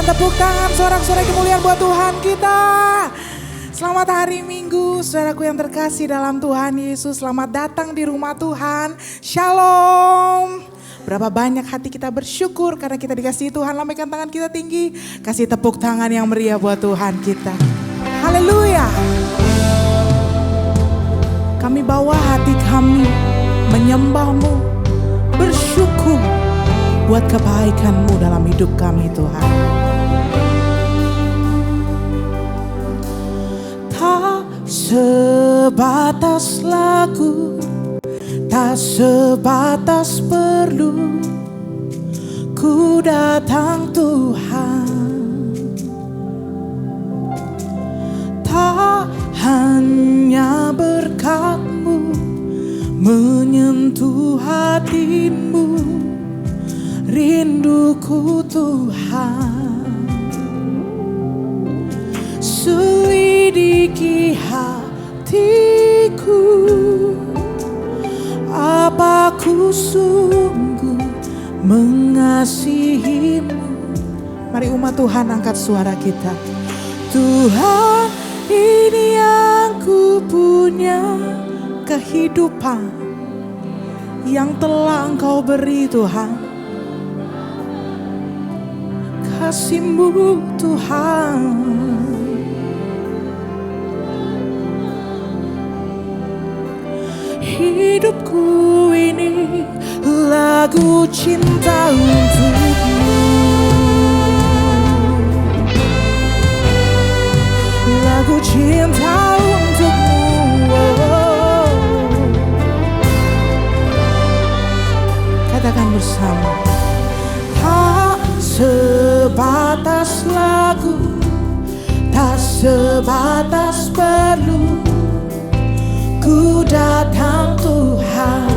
tepuk tangan sorak-sorai kemuliaan buat Tuhan kita. Selamat hari Minggu, saudaraku yang terkasih dalam Tuhan Yesus. Selamat datang di rumah Tuhan. Shalom. Berapa banyak hati kita bersyukur karena kita dikasihi Tuhan. Lambaikan tangan kita tinggi. Kasih tepuk tangan yang meriah buat Tuhan kita. Haleluya. Kami bawa hati kami menyembah-Mu, bersyukur buat kebaikan-Mu dalam hidup kami Tuhan. Tak sebatas lagu, tak sebatas perlu, ku datang Tuhan. Tak hanya berkat-Mu menyentuh hatimu, rinduku Tuhan. Selidiki hatiku, apa ku sungguh mengasihi-Mu. Mari umat Tuhan angkat suara kita. Tuhan, ini yang ku punya, kehidupan yang telah Engkau beri Tuhan. Kasih-Mu Tuhan. Hidupku ini lagu cinta untuk-Mu, lagu cinta untuk-Mu. Katakan bersama. Tak sebatas lagu, tak sebatas perlu, ku datang Tuhan.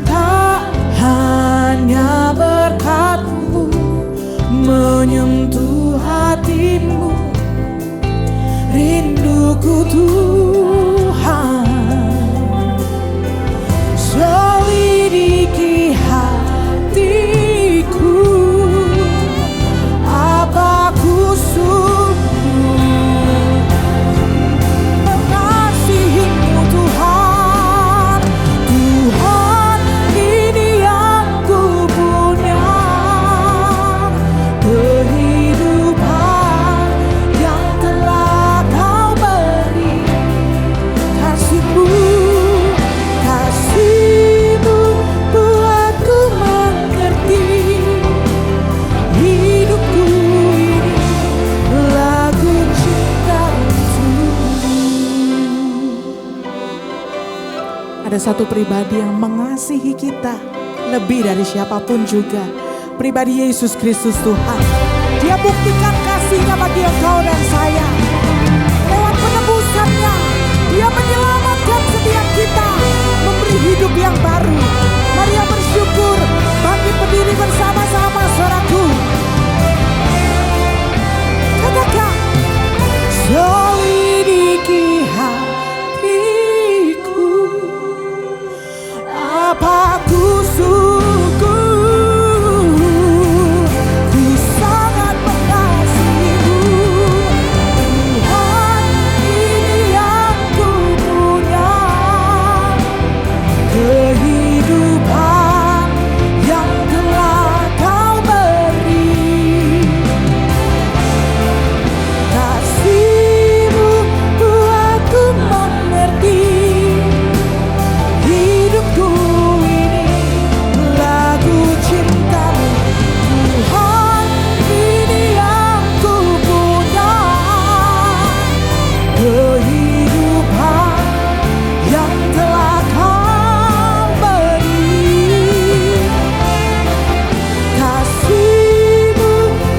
Tak hanya berkat-Mu menyentuh hatimu, rinduku Tuhan. Selidiki hatiku, apa ku sungguh mengasihi-Mu Tuhan. Tuhan, ini yang ku punya, kehidupan yang telah Kau beri. Kasih-Mu, kasih-Mu buatku mengerti. Hidupku ini lagu cinta untukmu. Ada satu pribadi yang mengasihi kita lebih dari siapapun juga. Pribadi Yesus Kristus Tuhan. Dia buktikan kasih-Nya bagi engkau dan saya. Lewat penebusan-Nya, Dia menyelamatkan setiap kita, memberi hidup yang baru. Mari yang bersyukur, bangkit berdiri bersama-sama saudaraku. Katakan, selidiki hatiku, apa ku sungguh, ku sangat mengasihi-Mu. Tuhan, ini yang ku punya, kehidupan yang telah Kau beri. Kasih-Mu buatku mengerti. Hidupku ini lagu cinta-Mu. Tuhan, ini yang ku punya, kehidupan yang telah Kau beri. Kasih-Mu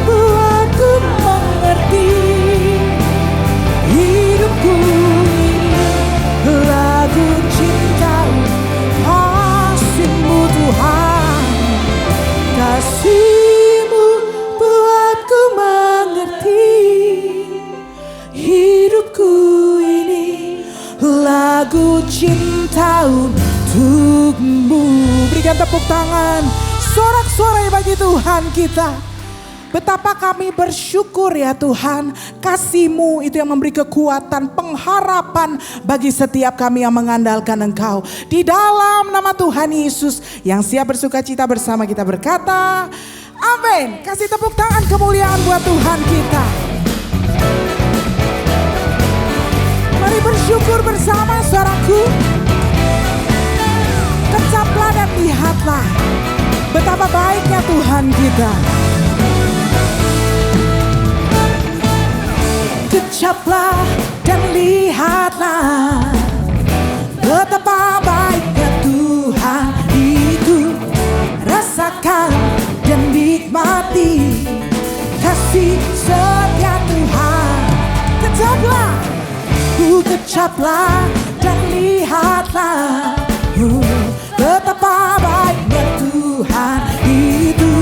buatku mengerti. Hidupku ini lagu cinta-Mu. Kasih-Mu Tuhan, kasih-Mu buatku mengerti. Hidupku ini lagu cinta untuk-Mu. Berikan tepuk tangan sorak-sorai bagi Tuhan kita. Betapa kami bersyukur ya Tuhan, kasih-Mu itu yang memberi kekuatan, pengharapan bagi setiap kami yang mengandalkan Engkau. Di dalam nama Tuhan Yesus yang siap bersuka cita bersama kita berkata, amin. Kasih tepuk tangan kemuliaan buat Tuhan kita. Mari bersyukur bersama saudaraku. Kecaplah dan lihatlah betapa baiknya Tuhan kita. Kecaplah dan lihatlah betapa baiknya Tuhan itu. Rasakan dan nikmati kasih setia Tuhan. Kecaplah, kecaplah dan lihatlah betapa baiknya Tuhan itu.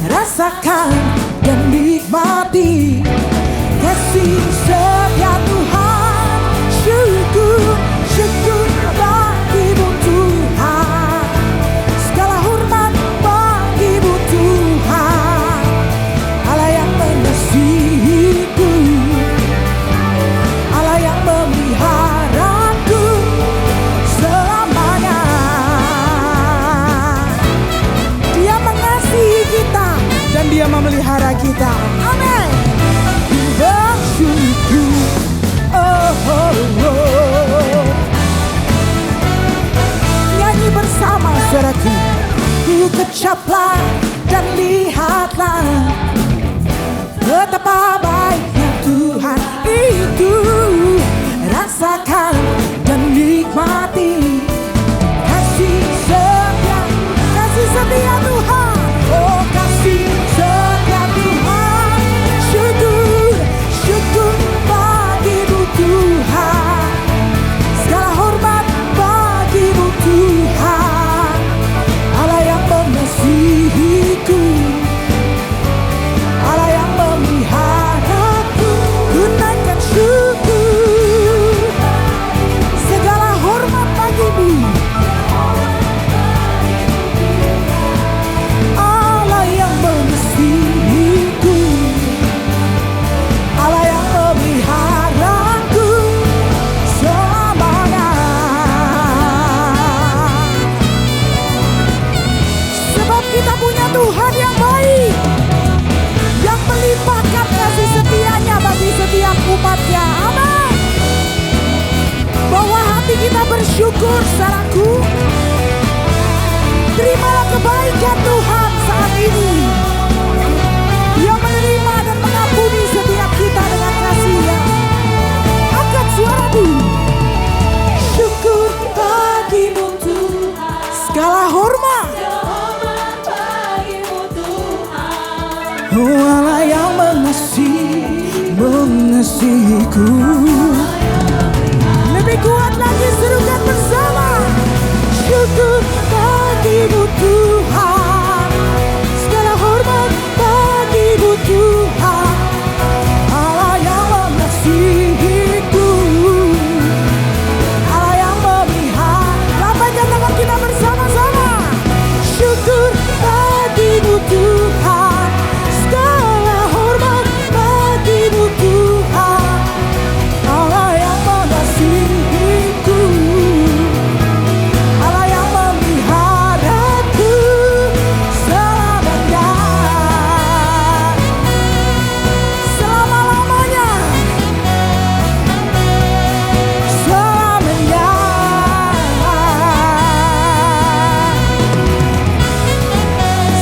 Rasakan dan nikmati kasih setia Tuhan. Syukur, syukur bagi-Mu Tuhan. Segala hormat bagi-Mu Tuhan. Allah yang mengasihiku, Allah yang memeliharaku selamanya. Dia mengasihi kita dan Dia memelihara kita. Amin. Bersyukur, oh, oh, oh. Nyanyi bersama saudaraku. Kecaplah dan lihatlah betapa baiknya Tuhan itu. Rasakan dan nikmati kasih setia, kasih setia Tuhan. Oh, kasih setia Tuhan. Syukur, syukur bagi-Mu Tuhan. Segala hormat bagi-Mu Tuhan. Allah yang mengasihiku, Allah yang memeliharaku. Ku naikkan syukur. Segala hormat bagi-Mu. Allah yang mengasihiku, Allah yang memeliharaku selamanya. Sebab kita punya Tuhan yang baik, yang melimpahkan kasih setianya bagi setiap umatnya. Amin. Bawa hati kita bersyukur saudaraku. Terimalah kebaikan Tuhan saat ini. Dia menerima dan mengampuni setiap kita dengan kasih-Nya. Angkat suaramu. Syukur bagi-Mu Tuhan. Segala hormat bagi-Mu Tuhan. Oh, Allah yang mengasihiku. Lebih kuat lagi, serukan bersama. Syukur bagi-Mu Tuhan. Segala hormat bagi-Mu Tuhan. Allah yang mengasihiku, Allah yang memelihara. Lambaikan tangan kita bersama-sama. Syukur bagi-Mu Tuhan. Segala hormat bagi-Mu Tuhan. Allah yang mengasihiku, Allah yang memeliharaku selamanya. Selama-lamanya. Selamanya.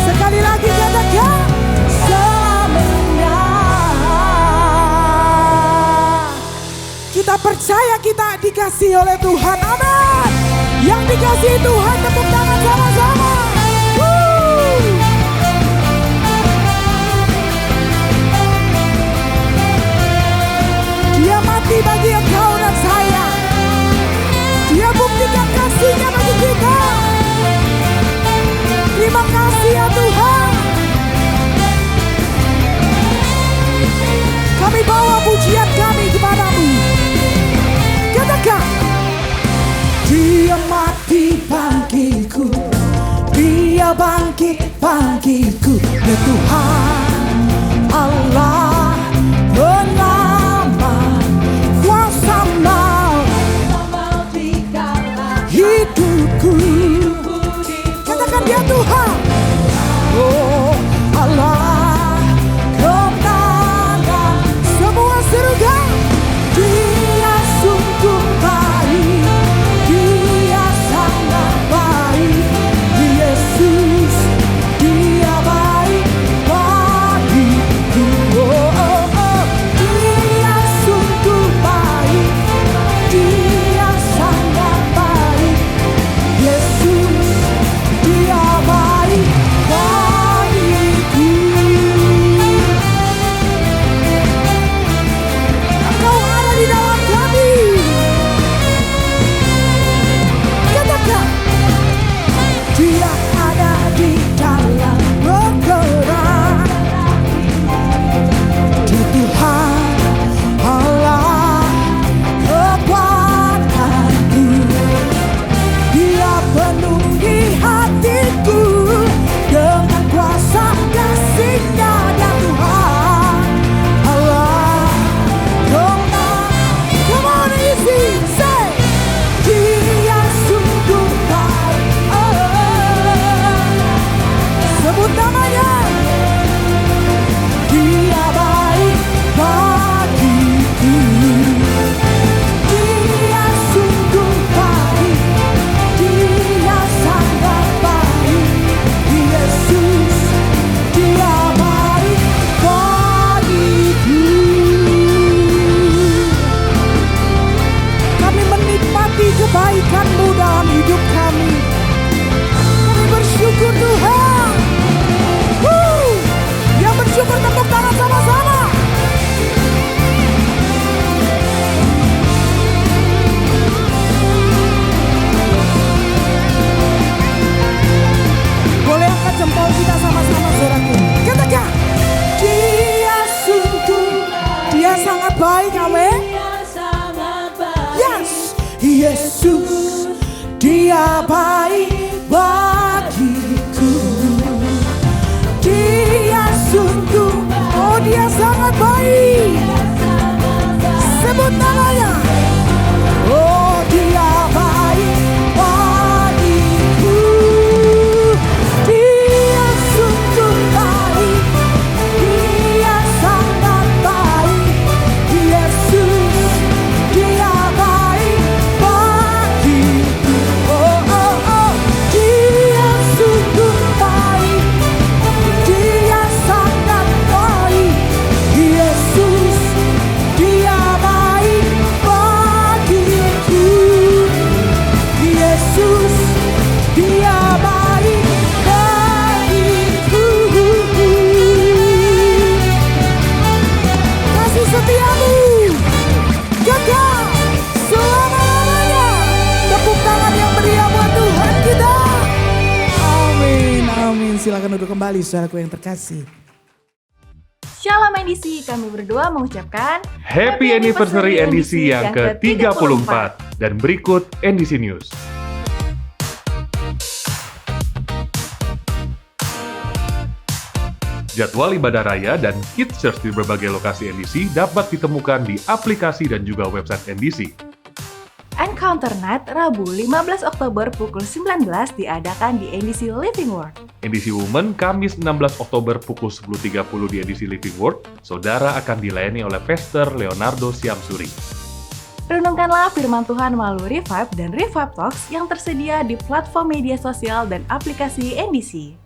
Sekali lagi katakan selamanya. Kita percaya kita dikasihi oleh Tuhan. Amin. Yang dikasihi Tuhan, tepuk tangan sama-sama. Woo. Dia mati bagi engkau dan saya. Dia buktikan kasih-Nya bagi kita. Terima kasih ya Tuhan. Kami bawa pujian kami kepadamu. Katakan, Dia mati bagiku, Dia bangkit bagiku. Ya Tuhan Allah penyelamat, kuasa maut hidupku. Katakan dia Tuhan. Oh Allah kemenangan, semua serukan. Dia sungguh baik, dia sangat baik. Yesus, dia baik bagiku. Dia sungguh baik, dia sangat baik. Yesus, dia baik bagiku. Engkau ada di dalam kami. Katakan, dia ada di dalam bergerak. Dia Tuhan Allah kekuatanku. Dia penuhi hatiku dengan kuasa kasih-Nya. Dia Tuhan Allah kemenangan. Come on, easy, say. Dia sungguh baik. Sebut namanya. Dia baik bagiku. Dia sungguh baik, dia sangat baik. Yesus, dia baik bagiku. Kami menikmati kebaikan-Mu dalam hidup kami. Kami bersyukur Tuhan. Yang bersyukur tepuk tangan sama-sama. Boleh angkat jempol kita sama-sama, saudaraku. Katakan, dia sungguh, dia sangat baik. Amin. Yes, Yesus, dia baik bagiku. Dia sungguh, oh dia sangat baik. Sebut namanya. Oh dia baik bagiku. Dia sungguh baik, dia sangat baik. Yesus, dia baik bagiku. Oh oh oh, dia sungguh baik, dia sangat baik. Yesus, dia baik bagiku. Yesus, dia baik bagiku. Kasih setiamu kekal selama-lamanya. Tepuk tangan yang meriah buat Tuhan kita. Amin, amin. Silakan duduk kembali, saudaraku yang terkasih. Shalom NDC, kami berdua mengucapkan Happy Anniversary NDC yang ke-34. Dan berikut NDC News. Jadwal ibadah raya dan Kids Church di berbagai lokasi NDC dapat ditemukan di aplikasi dan juga website NDC. Encounter Night Rabu 15 Oktober pukul 19 diadakan di NDC Living Word. NDC Women Kamis 16 Oktober pukul 10.30 di NDC Living Word, saudara akan dilayani oleh Pastor Leonardo Siamsuri. Renungkanlah firman Tuhan melalui Revive dan Revive Talks yang tersedia di platform media sosial dan aplikasi NDC.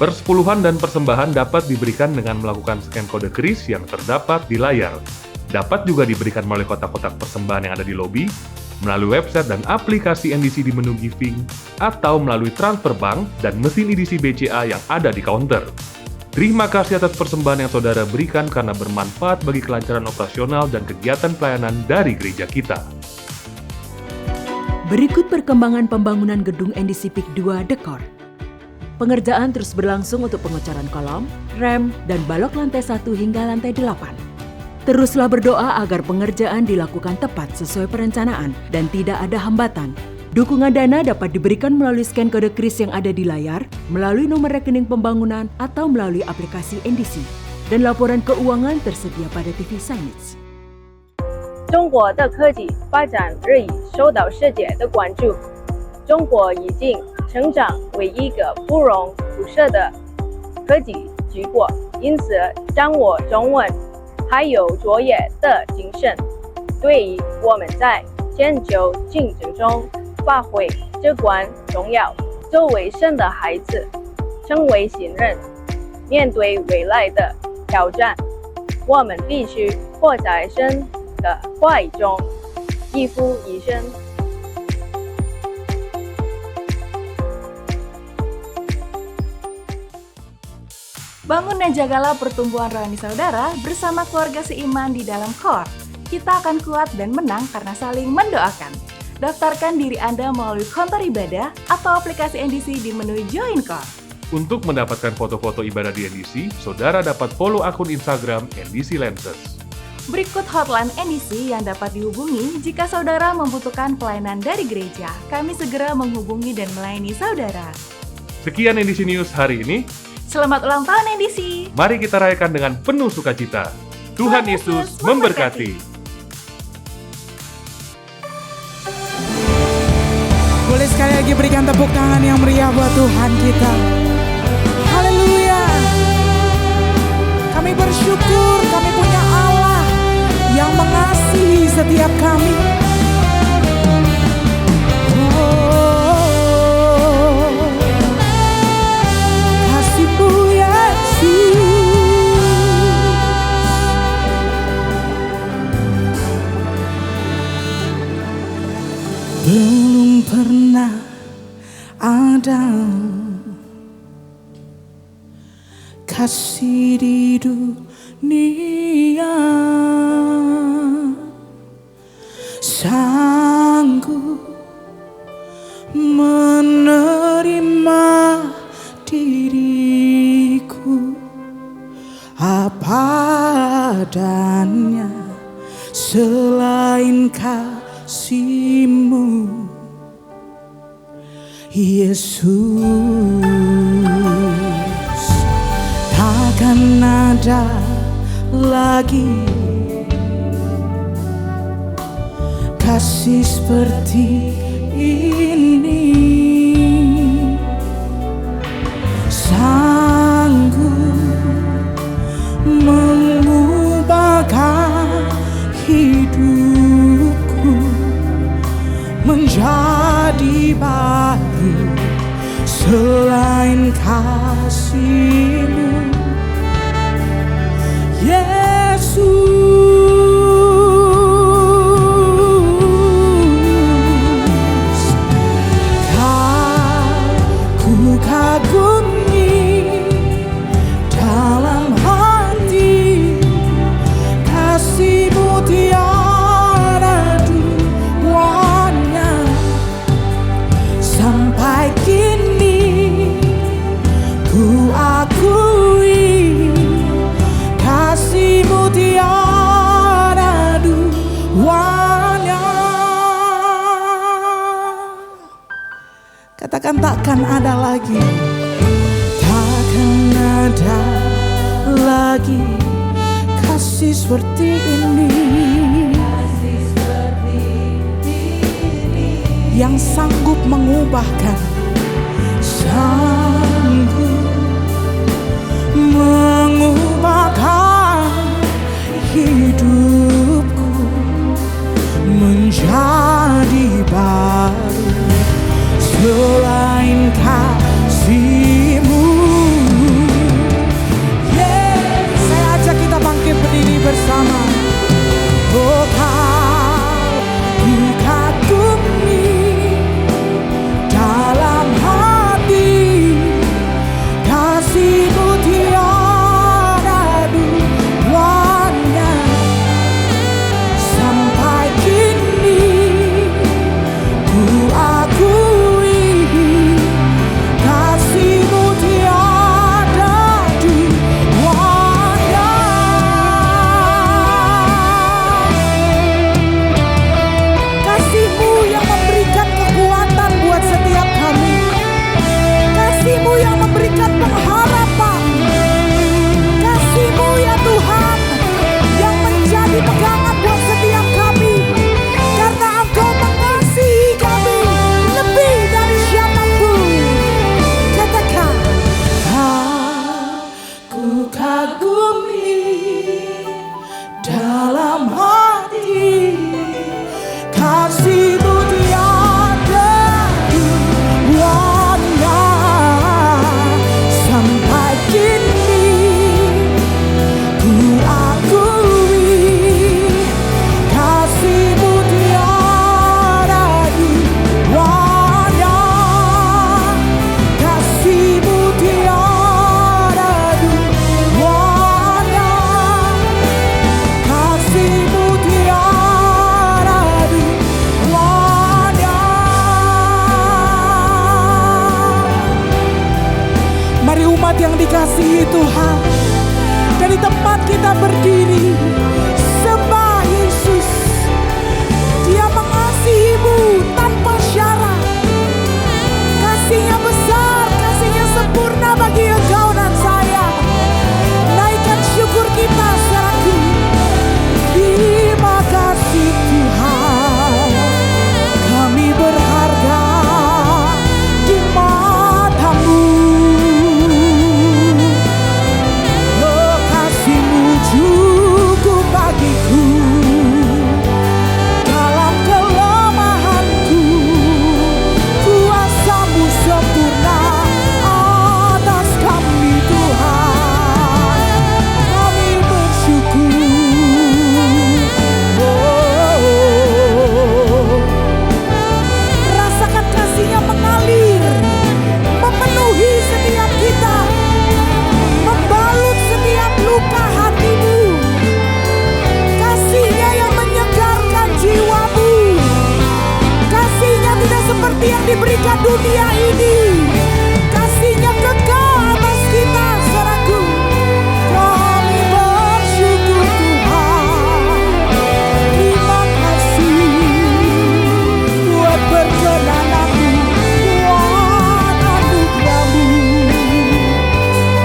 Persepuluhan dan persembahan dapat diberikan dengan melakukan scan kode kris yang terdapat di layar. Dapat juga diberikan melalui kotak-kotak persembahan yang ada di lobi, melalui website dan aplikasi NDC di menu giving, atau melalui transfer bank dan mesin edisi BCA yang ada di counter. Terima kasih atas persembahan yang saudara berikan karena bermanfaat bagi kelancaran operasional dan kegiatan pelayanan dari gereja kita. Berikut perkembangan pembangunan gedung NDC PIK 2 Dekor. Pengerjaan terus berlangsung untuk pengecoran kolom, rem, dan balok lantai 1 hingga lantai 8. Teruslah berdoa agar pengerjaan dilakukan tepat sesuai perencanaan dan tidak ada hambatan. Dukungan dana dapat diberikan melalui scan kode kris yang ada di layar, melalui nomor rekening pembangunan, atau melalui aplikasi NDC. Dan laporan keuangan tersedia pada TV Signage. 中国的科技发展日益受到世界的关注。中国已经成长为一个不容忽视的科技巨国，因此掌握中文还有卓越的精神，对于我们在全球竞争中发挥至关重要。作为生的孩子，成为新人，面对未来的挑战，我们必须活在神的话语中，一夫一生。Bangun dan jagalah pertumbuhan rohani saudara bersama keluarga seiman di dalam KOR. Kita akan kuat dan menang karena saling mendoakan. Daftarkan diri Anda melalui kontor ibadah atau aplikasi NDC di menu Join KOR. Untuk mendapatkan foto-foto ibadah di NDC, saudara dapat follow akun Instagram NDC Lenses. Berikut hotline NDC yang dapat dihubungi jika saudara membutuhkan pelayanan dari gereja. Kami segera menghubungi dan melayani saudara. Sekian NDC News hari ini. Selamat ulang tahun NDC! Mari kita rayakan dengan penuh sukacita. Tuhan Yesus memberkati. Boleh sekali lagi berikan tepuk tangan yang meriah buat Tuhan kita. Haleluya. Kami bersyukur kami punya Allah yang mengasihi setiap kami. Kasih-Mu Yesus. Belum pernah ada kasih di dunia sanggup menerima diriku apa adanya selain kasih-Mu Yesus. Takkan ada lagi kasih seperti ini, sanggup mengubahkan hidupku menjadi baru selain kasih-Mu Yesus. Ku kagumi dalam hati kasih-Mu tiada duanya. Sampai kini ku akui kasih-Mu tiada duanya. Katakan takkan ada lagi, takkan ada lagi kasih seperti ini, yang sanggup mengubahkan, sanggup mengubahkan hidupku menjadi baru selain kasih-Mu. Saya ajak kita bangkit berdiri bersama. Oh, ku kagumi dalam hati umat yang dikasihi Tuhan, dari tempat kita berdiri, sembah Yesus. Dia mengasihimu tanpa syarat. Kasihnya besar, kasihnya sempurna bagi engkau dan saya. Naikkan syukur kita saudaraku. Terima kasih Tuhan, kami berharga di mata-Mu. Oh, kasih-Mu cukup bagiku dalam kelemahanku. Kuasa-Mu sempurna atas kami Tuhan. Kami bersyukur. Rasakan kasih-Nya mengalir, memenuhi setiap kita, membalut setiap luka hatimu. Kasih-Nya yang menyegarkan jiwamu. Kasih-Nya tidak seperti yang diberikan dunia ini. Kasih-Nya kekal atas kita, saudaraku. Kami bersyukur Tuhan. Terima kasih buat perkenanan-Mu, buat anugerah-Mu.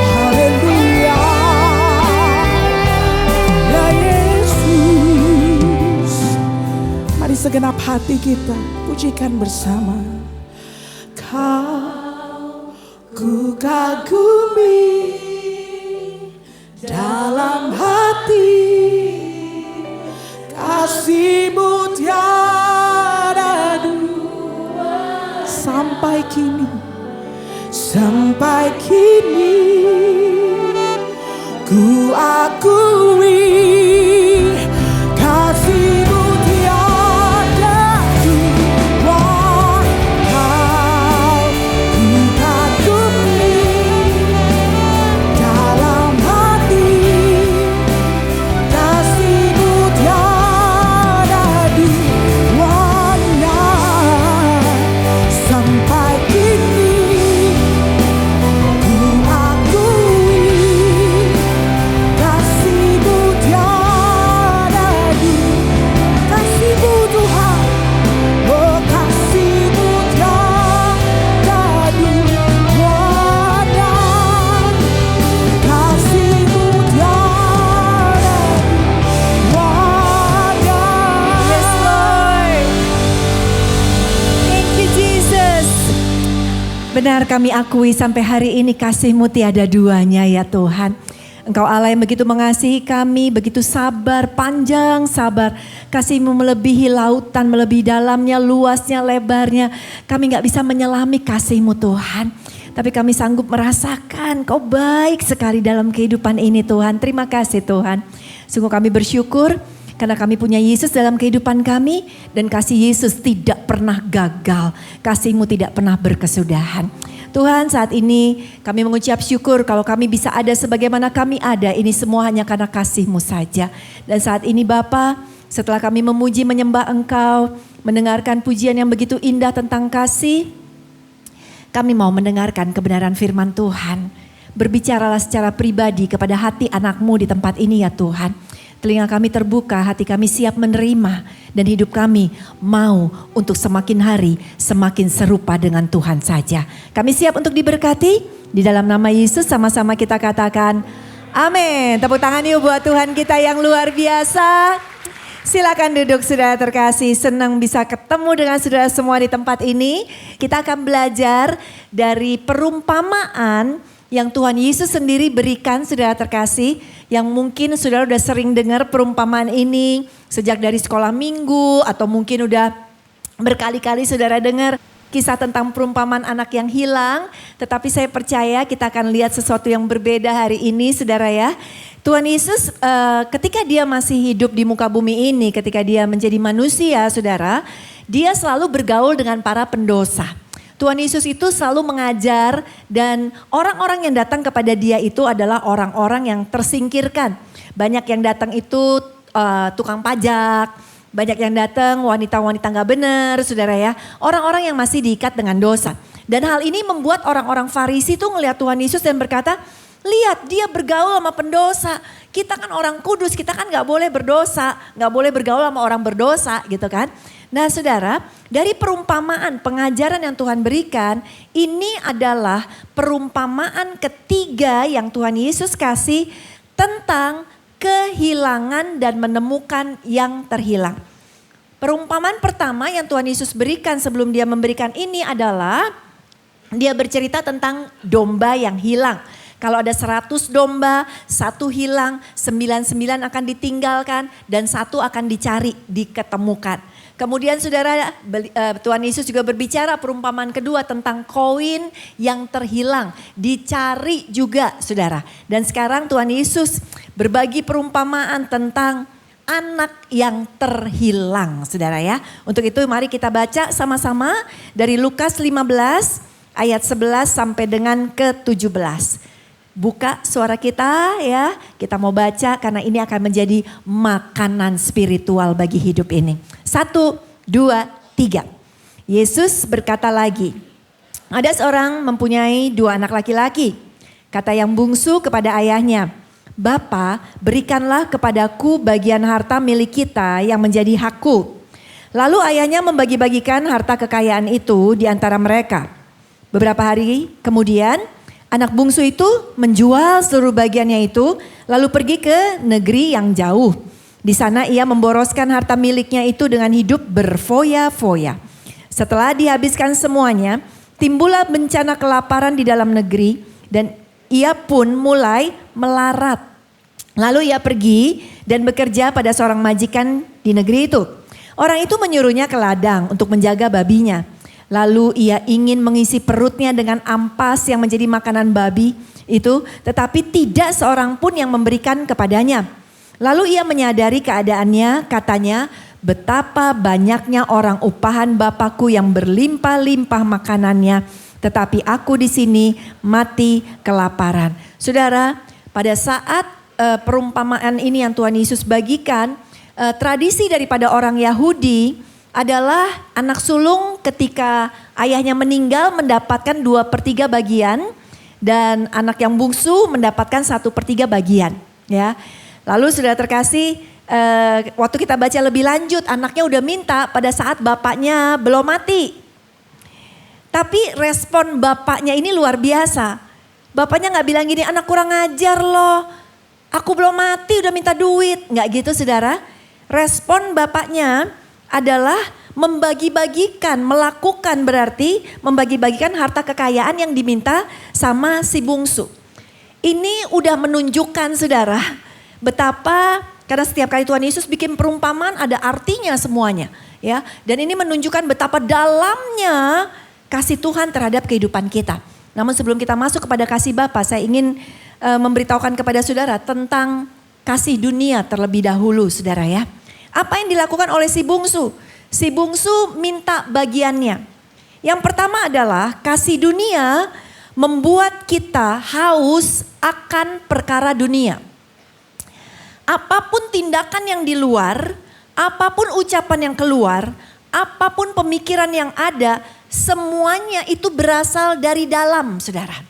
Haleluya, ya Yesus. Mari segenap hati kita pujikan bersama. Kau ku kagumi dalam hati, kasih-Mu tiada dua. Sampai kini ku akui kasih-Mu tiada dua. Kau ku kagumi dalam hati, kasih-Mu tiada duanya. Sampai kini ku akui kasih-Mu tiada dua. Kasih-Mu Tuhan, oh kasih-Mu tiada duanya. Kasih-Mu tiada duanya. Yes, Lord. Thank you, Jesus. Benar kami akui sampai hari ini kasih-Mu tiada duanya ya Tuhan. Engkau Allah yang begitu mengasihi kami, begitu sabar, panjang sabar. Kasih-Mu melebihi lautan, melebihi dalamnya, luasnya, lebarnya. Kami gak bisa menyelami kasih-Mu Tuhan. Tapi kami sanggup merasakan Kau baik sekali dalam kehidupan ini Tuhan. Terima kasih Tuhan. Sungguh kami bersyukur karena kami punya Yesus dalam kehidupan kami. Dan kasih Yesus tidak pernah gagal. Kasih-Mu tidak pernah berkesudahan. Tuhan, saat ini kami mengucap syukur kalau kami bisa ada sebagaimana kami ada. Ini semua hanya karena kasih-Mu saja. Dan saat ini Bapa, setelah kami memuji menyembah Engkau, mendengarkan pujian yang begitu indah tentang kasih, kami mau mendengarkan kebenaran firman Tuhan. Berbicaralah secara pribadi kepada hati anak-Mu di tempat ini ya Tuhan. Telinga kami terbuka, hati kami siap menerima, dan hidup kami mau untuk semakin hari semakin serupa dengan Tuhan saja. Kami siap untuk diberkati, di dalam nama Yesus sama-sama kita katakan amin. Tepuk tangan yuk buat Tuhan kita yang luar biasa. Silakan duduk saudara terkasih, senang bisa ketemu dengan saudara semua di tempat ini. Kita akan belajar dari perumpamaan yang Tuhan Yesus sendiri berikan saudara terkasih. Yang mungkin saudara udah sering dengar perumpamaan ini sejak dari sekolah minggu. Atau mungkin udah berkali-kali saudara dengar kisah tentang perumpamaan anak yang hilang. Tetapi saya percaya kita akan lihat sesuatu yang berbeda hari ini saudara ya. Tuhan Yesus ketika dia masih hidup di muka bumi ini, ketika dia menjadi manusia saudara. Dia selalu bergaul dengan para pendosa. Tuhan Yesus itu selalu mengajar dan orang-orang yang datang kepada dia itu adalah orang-orang yang tersingkirkan. Banyak yang datang itu tukang pajak, banyak yang datang wanita-wanita gak benar saudara ya. Orang-orang yang masih diikat dengan dosa. Dan hal ini membuat orang-orang Farisi tuh ngelihat Tuhan Yesus dan berkata, lihat dia bergaul sama pendosa. Kita kan orang kudus, kita kan gak boleh berdosa. Gak boleh bergaul sama orang berdosa gitu kan. Nah saudara, dari perumpamaan pengajaran yang Tuhan berikan, ini adalah perumpamaan ketiga yang Tuhan Yesus kasih tentang kehilangan dan menemukan yang terhilang. Perumpamaan pertama yang Tuhan Yesus berikan sebelum dia memberikan ini adalah dia bercerita tentang domba yang hilang. Kalau ada 100 domba, 1 hilang, 99 akan ditinggalkan dan 1 akan dicari, diketemukan. Kemudian saudara, Tuhan Yesus juga berbicara perumpamaan kedua tentang koin yang terhilang. Dicari juga saudara. Dan sekarang Tuhan Yesus berbagi perumpamaan tentang anak yang terhilang saudara ya. Untuk itu mari kita baca sama-sama dari Lukas 15 ayat 11 sampai dengan ke-17. Buka suara kita ya, kita mau baca karena ini akan menjadi makanan spiritual bagi hidup ini. 1, 2, 3. Yesus berkata lagi, ada seorang mempunyai 2 anak laki-laki. Kata yang bungsu kepada ayahnya, Bapa, berikanlah kepadaku bagian harta milik kita yang menjadi hakku. Lalu ayahnya membagi-bagikan harta kekayaan itu di antara mereka. Beberapa hari kemudian, anak bungsu itu menjual seluruh bagiannya itu lalu pergi ke negeri yang jauh. Di sana ia memboroskan harta miliknya itu dengan hidup berfoya-foya. Setelah dihabiskan semuanya, timbullah bencana kelaparan di dalam negeri dan ia pun mulai melarat. Lalu ia pergi dan bekerja pada seorang majikan di negeri itu. Orang itu menyuruhnya ke ladang untuk menjaga babinya. Lalu ia ingin mengisi perutnya dengan ampas yang menjadi makanan babi itu, tetapi tidak seorang pun yang memberikan kepadanya. Lalu ia menyadari keadaannya, katanya, betapa banyaknya orang upahan Bapakku yang berlimpah-limpah makanannya, tetapi aku di sini mati kelaparan. Saudara, pada saat perumpamaan ini yang Tuhan Yesus bagikan, tradisi daripada orang Yahudi adalah anak sulung ketika ayahnya meninggal mendapatkan 2/3 bagian dan anak yang bungsu mendapatkan 1/3 bagian. Ya, lalu saudara terkasih, waktu kita baca lebih lanjut, anaknya udah minta pada saat bapaknya belum mati. Tapi respon bapaknya ini luar biasa. Bapaknya nggak bilang gini, anak kurang ajar loh, aku belum mati udah minta duit. Nggak gitu saudara. Respon bapaknya adalah membagi-bagikan, melakukan berarti membagi-bagikan harta kekayaan yang diminta sama si bungsu. Ini udah menunjukkan saudara betapa, karena setiap kali Tuhan Yesus bikin perumpamaan ada artinya semuanya ya. Dan ini menunjukkan betapa dalamnya kasih Tuhan terhadap kehidupan kita. Namun sebelum kita masuk kepada kasih Bapa, saya ingin memberitahukan kepada saudara tentang kasih dunia terlebih dahulu saudara ya. Apa yang dilakukan oleh si bungsu? Si bungsu minta bagiannya. Yang pertama adalah kasih dunia membuat kita haus akan perkara dunia. Apapun tindakan yang di luar, apapun ucapan yang keluar, apapun pemikiran yang ada, semuanya itu berasal dari dalam saudara.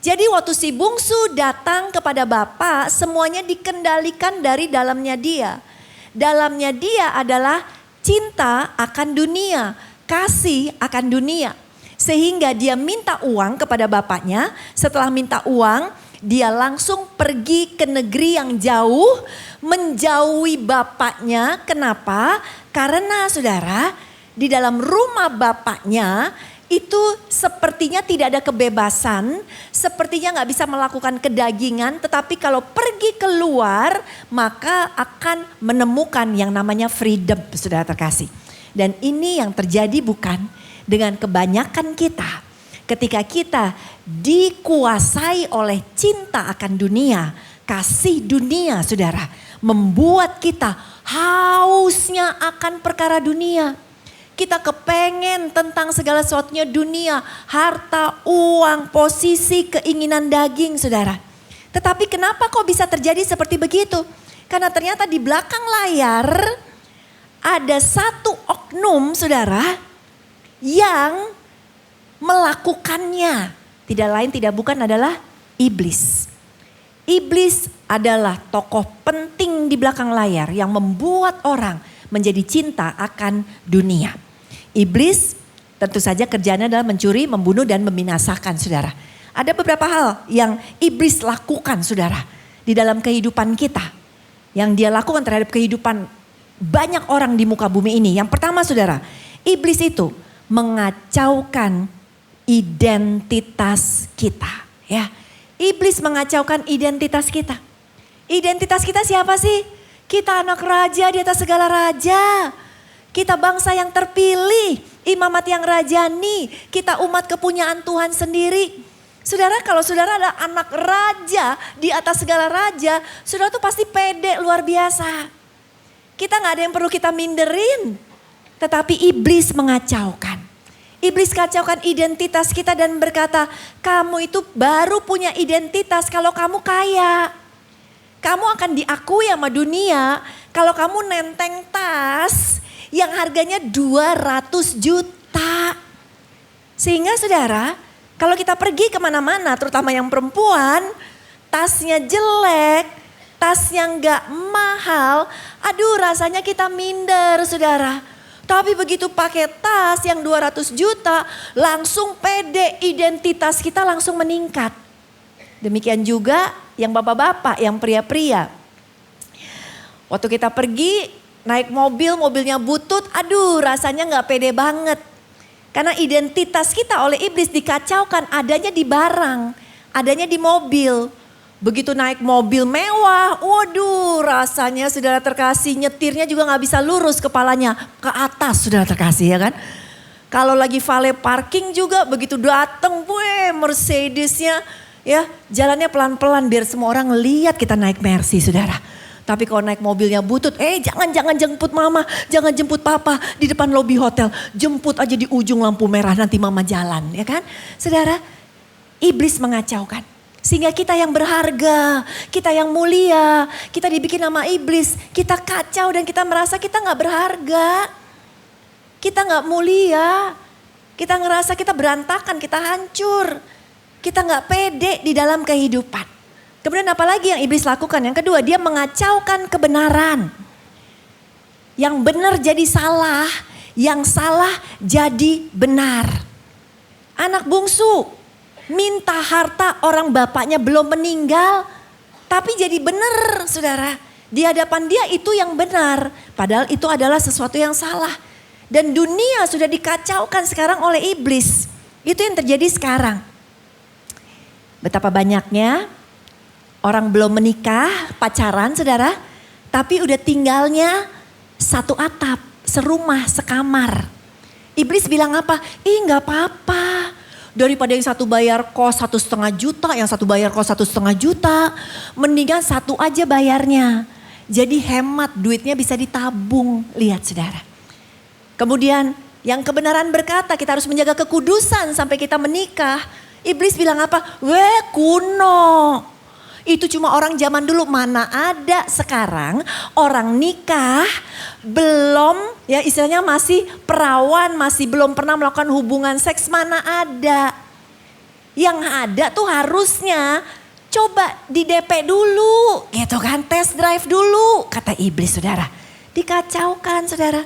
Jadi waktu si bungsu datang kepada Bapa, semuanya dikendalikan dari dalamnya dia. Dalamnya dia adalah cinta akan dunia, kasih akan dunia. Sehingga dia minta uang kepada bapaknya, setelah minta uang dia langsung pergi ke negeri yang jauh, menjauhi bapaknya. Kenapa? Karena saudara, di dalam rumah bapaknya itu sepertinya tidak ada kebebasan, sepertinya nggak bisa melakukan kedagingan, tetapi kalau pergi keluar maka akan menemukan yang namanya freedom, saudara terkasih. Dan ini yang terjadi bukan dengan kebanyakan kita. Ketika kita dikuasai oleh cinta akan dunia, kasih dunia saudara, membuat kita hausnya akan perkara dunia. Kita kepengen tentang segala sesuatunya dunia, harta, uang, posisi, keinginan daging saudara. Tetapi kenapa kok bisa terjadi seperti begitu? Karena ternyata di belakang layar ada satu oknum saudara yang melakukannya. Tidak lain tidak bukan adalah iblis. Iblis adalah tokoh penting di belakang layar yang membuat orang menjadi cinta akan dunia. Iblis tentu saja kerjanya adalah mencuri, membunuh dan membinasakan, saudara. Ada beberapa hal yang iblis lakukan, saudara, di dalam kehidupan kita. Yang dia lakukan terhadap kehidupan banyak orang di muka bumi ini. Yang pertama, saudara, iblis itu mengacaukan identitas kita, ya. Iblis mengacaukan identitas kita. Identitas kita siapa sih? Kita anak raja di atas segala raja. Kita bangsa yang terpilih, imamat yang rajani. Kita umat kepunyaan Tuhan sendiri. Saudara, kalau saudara adalah anak raja di atas segala raja, saudara tuh pasti pede luar biasa. Kita gak ada yang perlu kita minderin. Tetapi iblis mengacaukan. Iblis kacaukan identitas kita dan berkata, kamu itu baru punya identitas kalau kamu kaya. Kamu akan diakui sama dunia kalau kamu nenteng tas yang harganya 200 juta. Sehingga saudara, kalau kita pergi kemana-mana, terutama yang perempuan, tasnya jelek, tasnya nggak mahal, aduh rasanya kita minder, saudara. Tapi begitu pakai tas yang 200 juta, langsung pede, identitas kita langsung meningkat. Demikian juga yang bapak-bapak, yang pria-pria. Waktu kita pergi naik mobil, mobilnya butut, aduh rasanya nggak pede banget. Karena identitas kita oleh iblis dikacaukan, adanya di barang, adanya di mobil. Begitu naik mobil mewah, waduh rasanya saudara terkasih nyetirnya juga gak bisa lurus kepalanya ke atas saudara terkasih, ya kan. Kalau lagi valet parking juga begitu dateng, Mercedesnya ya jalannya pelan-pelan biar semua orang lihat kita naik Mercy, saudara. Tapi kalau naik mobilnya butut, jangan jemput mama, jangan jemput papa di depan lobi hotel. Jemput aja di ujung lampu merah nanti mama jalan, ya kan. Saudara, iblis mengacaukan. Sehingga kita yang berharga, kita yang mulia, kita dibikin sama iblis. Kita kacau dan kita merasa kita gak berharga. Kita gak mulia, kita ngerasa kita berantakan, kita hancur. Kita gak pede di dalam kehidupan. Kemudian apa lagi yang iblis lakukan? Yang kedua, dia mengacaukan kebenaran. Yang benar jadi salah, yang salah jadi benar. Anak bungsu minta harta orang bapaknya belum meninggal, tapi jadi benar, saudara. Di hadapan dia itu yang benar, padahal itu adalah sesuatu yang salah. Dan dunia sudah dikacaukan sekarang oleh iblis. Itu yang terjadi sekarang. Betapa banyaknya orang belum menikah, pacaran, saudara, tapi udah tinggalnya satu atap, serumah, sekamar. Iblis bilang apa? Gak apa-apa. Daripada yang satu bayar kos 1,5 juta, yang satu bayar kos 1,5 juta, mendingan satu aja bayarnya. Jadi hemat, duitnya bisa ditabung. Lihat saudara. Kemudian yang kebenaran berkata kita harus menjaga kekudusan sampai kita menikah. Iblis bilang apa? Kuno. Itu cuma orang zaman dulu, mana ada sekarang orang nikah belum ya istilahnya masih perawan, masih belum pernah melakukan hubungan seks, mana ada. Yang ada tuh harusnya coba di DP dulu gitu kan, test drive dulu kata iblis, saudara. Dikacaukan, saudara.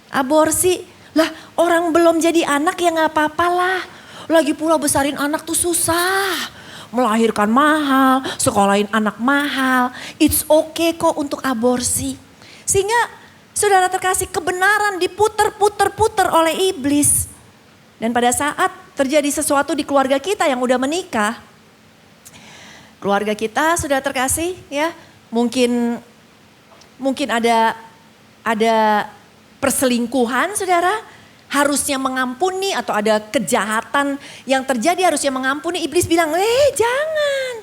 Aborsi, lah orang belum jadi anak ya gak apa-apa lah. Lagi pula besarin anak tuh susah. Melahirkan mahal, sekolahin anak mahal. It's okay kok untuk aborsi. Sehingga saudara terkasih, kebenaran diputer-puter-puter oleh iblis. Dan pada saat terjadi sesuatu di keluarga kita yang udah menikah. Keluarga kita sudah terkasih ya. Mungkin ada perselingkuhan, saudara. Harusnya mengampuni atau ada kejahatan yang terjadi harusnya mengampuni. Iblis bilang, jangan.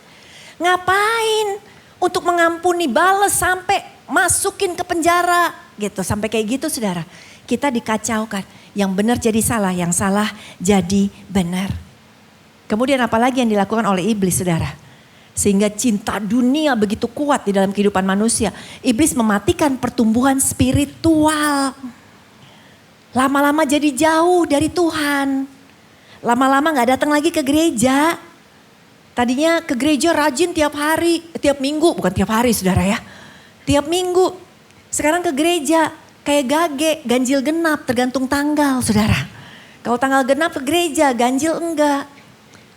Ngapain untuk mengampuni, balas sampai masukin ke penjara gitu. Sampai kayak gitu, saudara. Kita dikacaukan. Yang benar jadi salah, yang salah jadi benar. Kemudian apalagi yang dilakukan oleh iblis, saudara. Sehingga cinta dunia begitu kuat di dalam kehidupan manusia. Iblis mematikan pertumbuhan spiritual. Lama-lama jadi jauh dari Tuhan. Lama-lama gak datang lagi ke gereja. Tadinya ke gereja rajin tiap hari, tiap minggu, bukan tiap hari saudara ya. Tiap minggu. Sekarang ke gereja kayak ganjil genap tergantung tanggal saudara. Kalau tanggal genap ke gereja, ganjil enggak.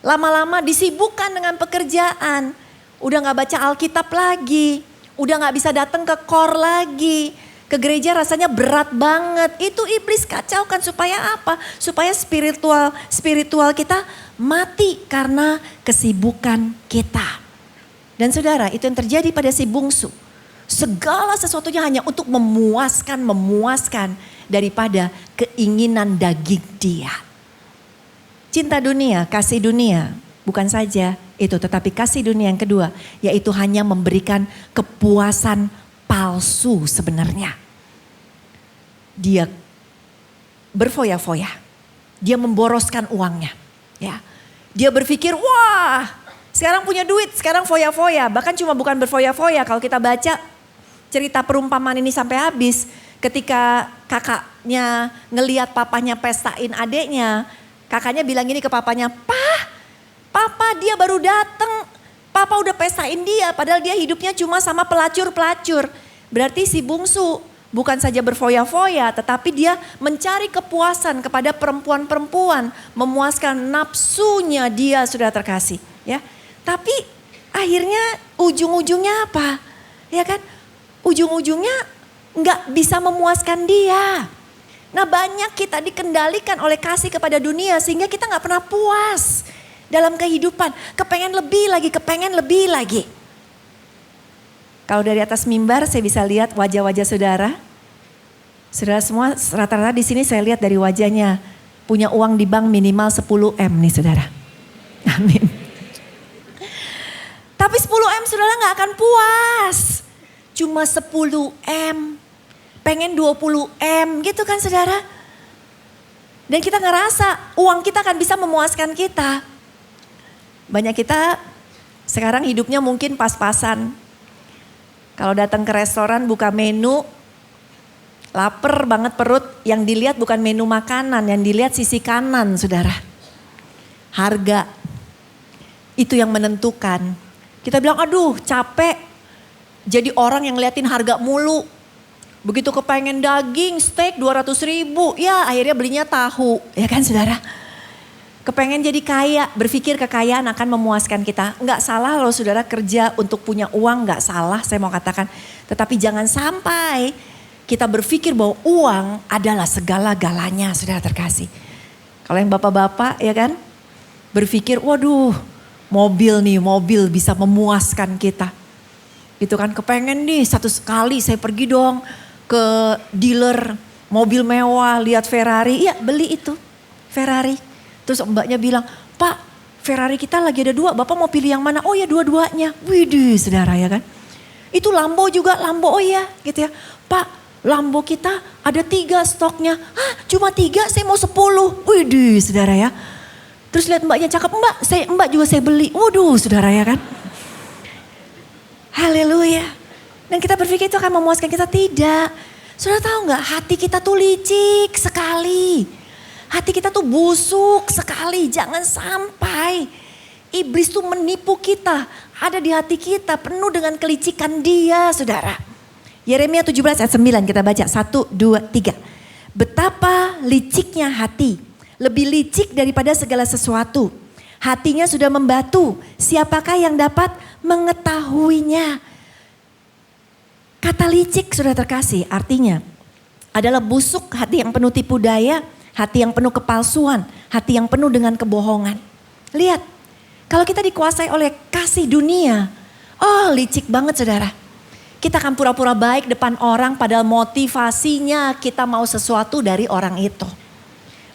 Lama-lama disibukkan dengan pekerjaan. Udah gak baca Alkitab lagi. Udah gak bisa datang ke KOR lagi. Ke gereja rasanya berat banget. Itu iblis kacaukan supaya apa? Supaya spiritual kita mati karena kesibukan kita. Dan saudara, itu yang terjadi pada si bungsu. Segala sesuatunya hanya untuk memuaskan daripada keinginan daging dia. Cinta dunia, kasih dunia, bukan saja itu, tetapi kasih dunia yang kedua, yaitu hanya memberikan kepuasan palsu sebenarnya. Dia berfoya-foya, dia memboroskan uangnya. Ya, dia berpikir, wah, sekarang punya duit, sekarang foya-foya. Bahkan cuma bukan berfoya-foya, kalau kita baca cerita perumpamaan ini sampai habis, ketika kakaknya ngelihat papanya pestain adeknya, kakaknya bilang gini ke papanya, Papa dia baru datang, Papa udah pestain dia, padahal dia hidupnya cuma sama pelacur-pelacur. Berarti si bungsu bukan saja berfoya-foya, tetapi dia mencari kepuasan kepada perempuan-perempuan, memuaskan nafsunya dia sudah terkasih. Ya, tapi akhirnya ujung-ujungnya apa? Ya kan? Ujung-ujungnya nggak bisa memuaskan dia. Nah, banyak kita dikendalikan oleh kasih kepada dunia sehingga kita nggak pernah puas dalam kehidupan. Kepengen lebih lagi. Kalau dari atas mimbar saya bisa lihat wajah-wajah saudara. Saudara semua rata-rata di sini saya lihat dari wajahnya punya uang di bank minimal 10 M nih saudara. Amin. Tapi 10 M saudara nggak akan puas. Cuma 10 M. Pengen 20 M gitu kan saudara. Dan kita ngerasa uang kita akan bisa memuaskan kita. Banyak kita sekarang hidupnya mungkin pas-pasan. Kalau datang ke restoran buka menu, lapar banget perut, yang dilihat bukan menu makanan, yang dilihat sisi kanan saudara. Harga, itu yang menentukan. Kita bilang aduh capek, jadi orang yang ngeliatin harga mulu. Begitu kepengen daging, steak 200.000, ya akhirnya belinya tahu, ya kan saudara. Kepengen jadi kaya, berpikir kekayaan akan memuaskan kita. Enggak salah loh saudara kerja untuk punya uang, enggak salah saya mau katakan. Tetapi jangan sampai kita berpikir bahwa uang adalah segala-galanya saudara terkasih. Kalau yang bapak-bapak ya kan, berpikir waduh mobil bisa memuaskan kita. Itu kan kepengen nih satu kali saya pergi dong ke dealer mobil mewah, lihat Ferrari, ya beli itu Ferrari. Terus mbaknya bilang, Pak Ferrari kita lagi ada 2, Bapak mau pilih yang mana? Oh ya dua-duanya. Widih saudara ya kan. Itu Lambo juga, Lambo oh ya gitu ya. Pak Lambo kita ada 3 stoknya. Hah cuma 3 saya mau 10. Widih saudara ya. Terus lihat mbaknya cakep, mbak juga saya beli. Waduh saudara ya kan. Haleluya. Dan kita berpikir itu akan memuaskan kita, tidak. Saudara tahu gak hati kita tuh licik sekali. Hati kita tuh busuk sekali, jangan sampai iblis tuh menipu kita. Ada di hati kita penuh dengan kelicikan dia saudara. Yeremia 17 ayat 9 kita baca 1, 2, 3. Betapa liciknya hati, lebih licik daripada segala sesuatu. Hatinya sudah membatu, siapakah yang dapat mengetahuinya? Kata licik sudah terkasih artinya adalah busuk, hati yang penuh tipu daya. Hati yang penuh kepalsuan, hati yang penuh dengan kebohongan. Lihat, kalau kita dikuasai oleh kasih dunia, oh licik banget saudara. Kita akan pura-pura baik depan orang padahal motivasinya kita mau sesuatu dari orang itu.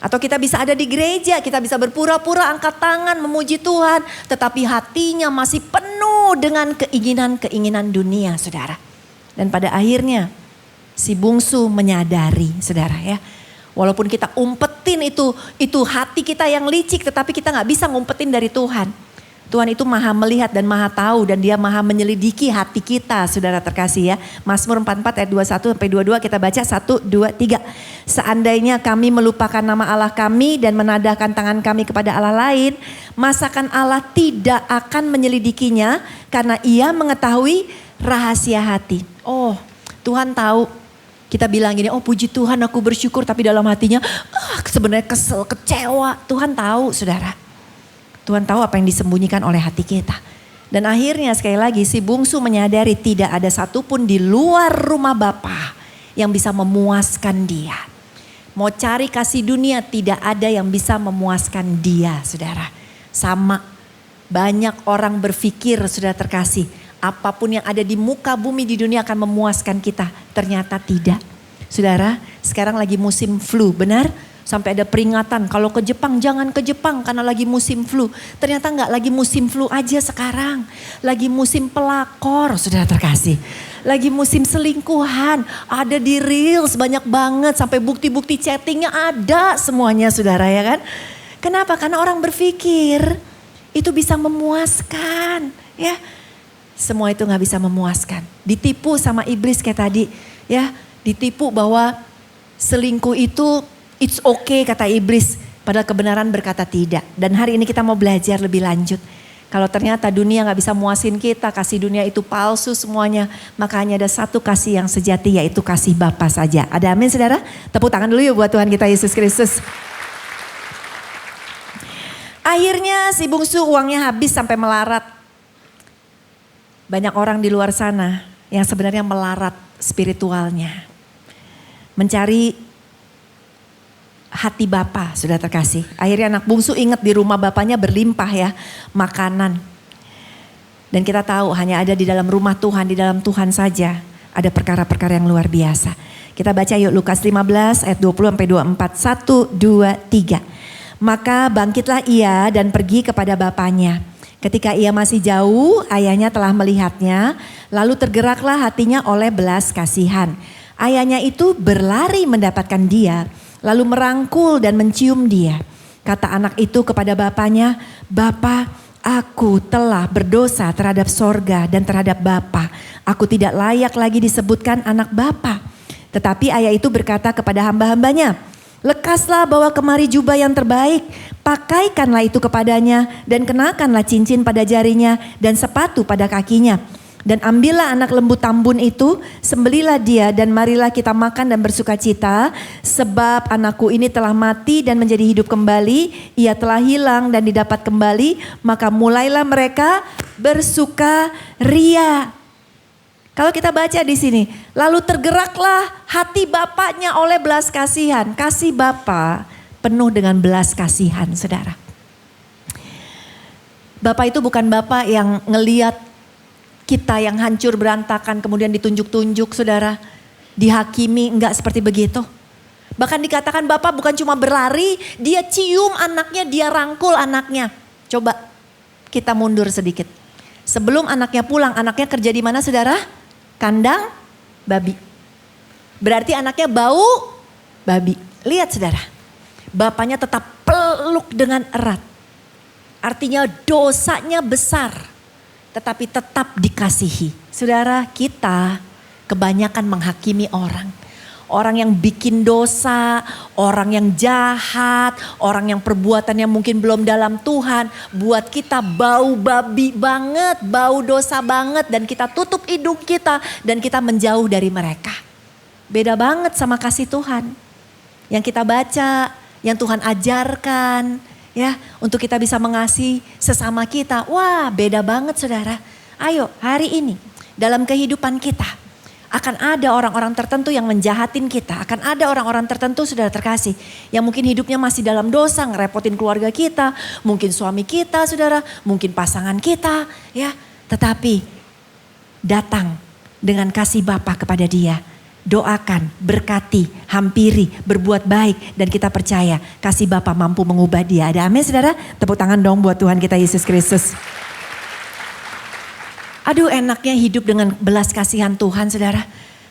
Atau kita bisa ada di gereja, kita bisa berpura-pura angkat tangan memuji Tuhan. Tetapi hatinya masih penuh dengan keinginan-keinginan dunia saudara. Dan pada akhirnya si bungsu menyadari saudara ya. Walaupun kita umpetin itu hati kita yang licik, tetapi kita gak bisa ngumpetin dari Tuhan. Tuhan itu maha melihat dan maha tahu dan dia maha menyelidiki hati kita, saudara terkasih ya. Mazmur 44 ayat 21 sampai 22 kita baca 1, 2, 3. Seandainya kami melupakan nama Allah kami dan menadahkan tangan kami kepada Allah lain, masakan Allah tidak akan menyelidikinya karena ia mengetahui rahasia hati. Oh, Tuhan tahu. Kita bilang gini, oh puji Tuhan aku bersyukur, tapi dalam hatinya sebenarnya kesel, kecewa. Tuhan tahu, saudara. Tuhan tahu apa yang disembunyikan oleh hati kita. Dan akhirnya sekali lagi si bungsu menyadari tidak ada satupun di luar rumah Bapa yang bisa memuaskan dia. Mau cari kasih dunia tidak ada yang bisa memuaskan dia, saudara. Sama banyak orang berpikir, saudara terkasih, apapun yang ada di muka bumi di dunia akan memuaskan kita. Ternyata tidak. Saudara, sekarang lagi musim flu, benar? Sampai ada peringatan kalau ke Jepang jangan ke Jepang karena lagi musim flu. Ternyata enggak lagi musim flu aja sekarang. Lagi musim pelakor, saudara terkasih. Lagi musim selingkuhan. Ada di reels banyak banget sampai bukti-bukti chattingnya ada semuanya, saudara ya kan. Kenapa? Karena orang berpikir itu bisa memuaskan ya. Semua itu gak bisa memuaskan. Ditipu sama iblis kayak tadi ya. Ditipu bahwa selingkuh itu it's okay kata iblis, padahal kebenaran berkata tidak. Dan hari ini kita mau belajar lebih lanjut. Kalau ternyata dunia gak bisa muasin kita, kasih dunia itu palsu semuanya. Maka hanya ada satu kasih yang sejati, yaitu kasih Bapa saja. Ada amin saudara? Tepuk tangan dulu yuk buat Tuhan kita Yesus Kristus. Akhirnya si bungsu uangnya habis sampai melarat. Banyak orang di luar sana yang sebenarnya melarat spiritualnya. Mencari hati Bapa, sudah terkasih. Akhirnya anak bungsu ingat di rumah bapaknya berlimpah ya makanan. Dan kita tahu hanya ada di dalam rumah Tuhan, di dalam Tuhan saja ada perkara-perkara yang luar biasa. Kita baca yuk Lukas 15 ayat 20 sampai 24. 1, 2, 3. Maka bangkitlah ia dan pergi kepada bapaknya. Ketika ia masih jauh, ayahnya telah melihatnya, lalu tergeraklah hatinya oleh belas kasihan. Ayahnya itu berlari mendapatkan dia, lalu merangkul dan mencium dia. Kata anak itu kepada bapaknya, "Bapa, aku telah berdosa terhadap sorga dan terhadap Bapa. Aku tidak layak lagi disebutkan anak Bapa." Tetapi ayah itu berkata kepada hamba-hambanya, "Lekaslah bawa kemari jubah yang terbaik, pakaikanlah itu kepadanya dan kenakanlah cincin pada jarinya dan sepatu pada kakinya. Dan ambillah anak lembu tambun itu, sembelilah dia dan marilah kita makan dan bersuka cita. Sebab anakku ini telah mati dan menjadi hidup kembali, ia telah hilang dan didapat kembali. Maka mulailah mereka bersuka ria." Kalau kita baca di sini, lalu tergeraklah hati bapaknya oleh belas kasihan. Kasih Bapa penuh dengan belas kasihan, saudara. Bapak itu bukan Bapak yang ngeliat kita yang hancur berantakan kemudian ditunjuk-tunjuk, saudara. Dihakimi, enggak seperti begitu. Bahkan dikatakan Bapak bukan cuma berlari, dia cium anaknya, dia rangkul anaknya. Coba kita mundur sedikit. Sebelum anaknya pulang, anaknya kerja di mana, saudara? Kandang babi. Berarti anaknya bau babi. Lihat, saudara. Bapaknya tetap peluk dengan erat. Artinya dosanya besar, tetapi tetap dikasihi. Saudara, kita kebanyakan menghakimi orang. Orang yang bikin dosa, orang yang jahat, orang yang perbuatannya mungkin belum dalam Tuhan. Buat kita bau babi banget, bau dosa banget. Dan kita tutup hidung kita dan kita menjauh dari mereka. Beda banget sama kasih Tuhan. Yang kita baca, yang Tuhan ajarkan. Ya, untuk kita bisa mengasihi sesama kita. Wah, beda banget saudara. Ayo hari ini dalam kehidupan kita akan ada orang-orang tertentu yang menjahatin kita. Akan ada orang-orang tertentu, saudara terkasih, yang mungkin hidupnya masih dalam dosa, ngerepotin keluarga kita. Mungkin suami kita, saudara, mungkin pasangan kita. Ya, tetapi datang dengan kasih Bapa kepada dia. Doakan, berkati, hampiri, berbuat baik. Dan kita percaya kasih Bapa mampu mengubah dia. Ada amin, saudara? Tepuk tangan dong buat Tuhan kita Yesus Kristus. Aduh, enaknya hidup dengan belas kasihan Tuhan, saudara.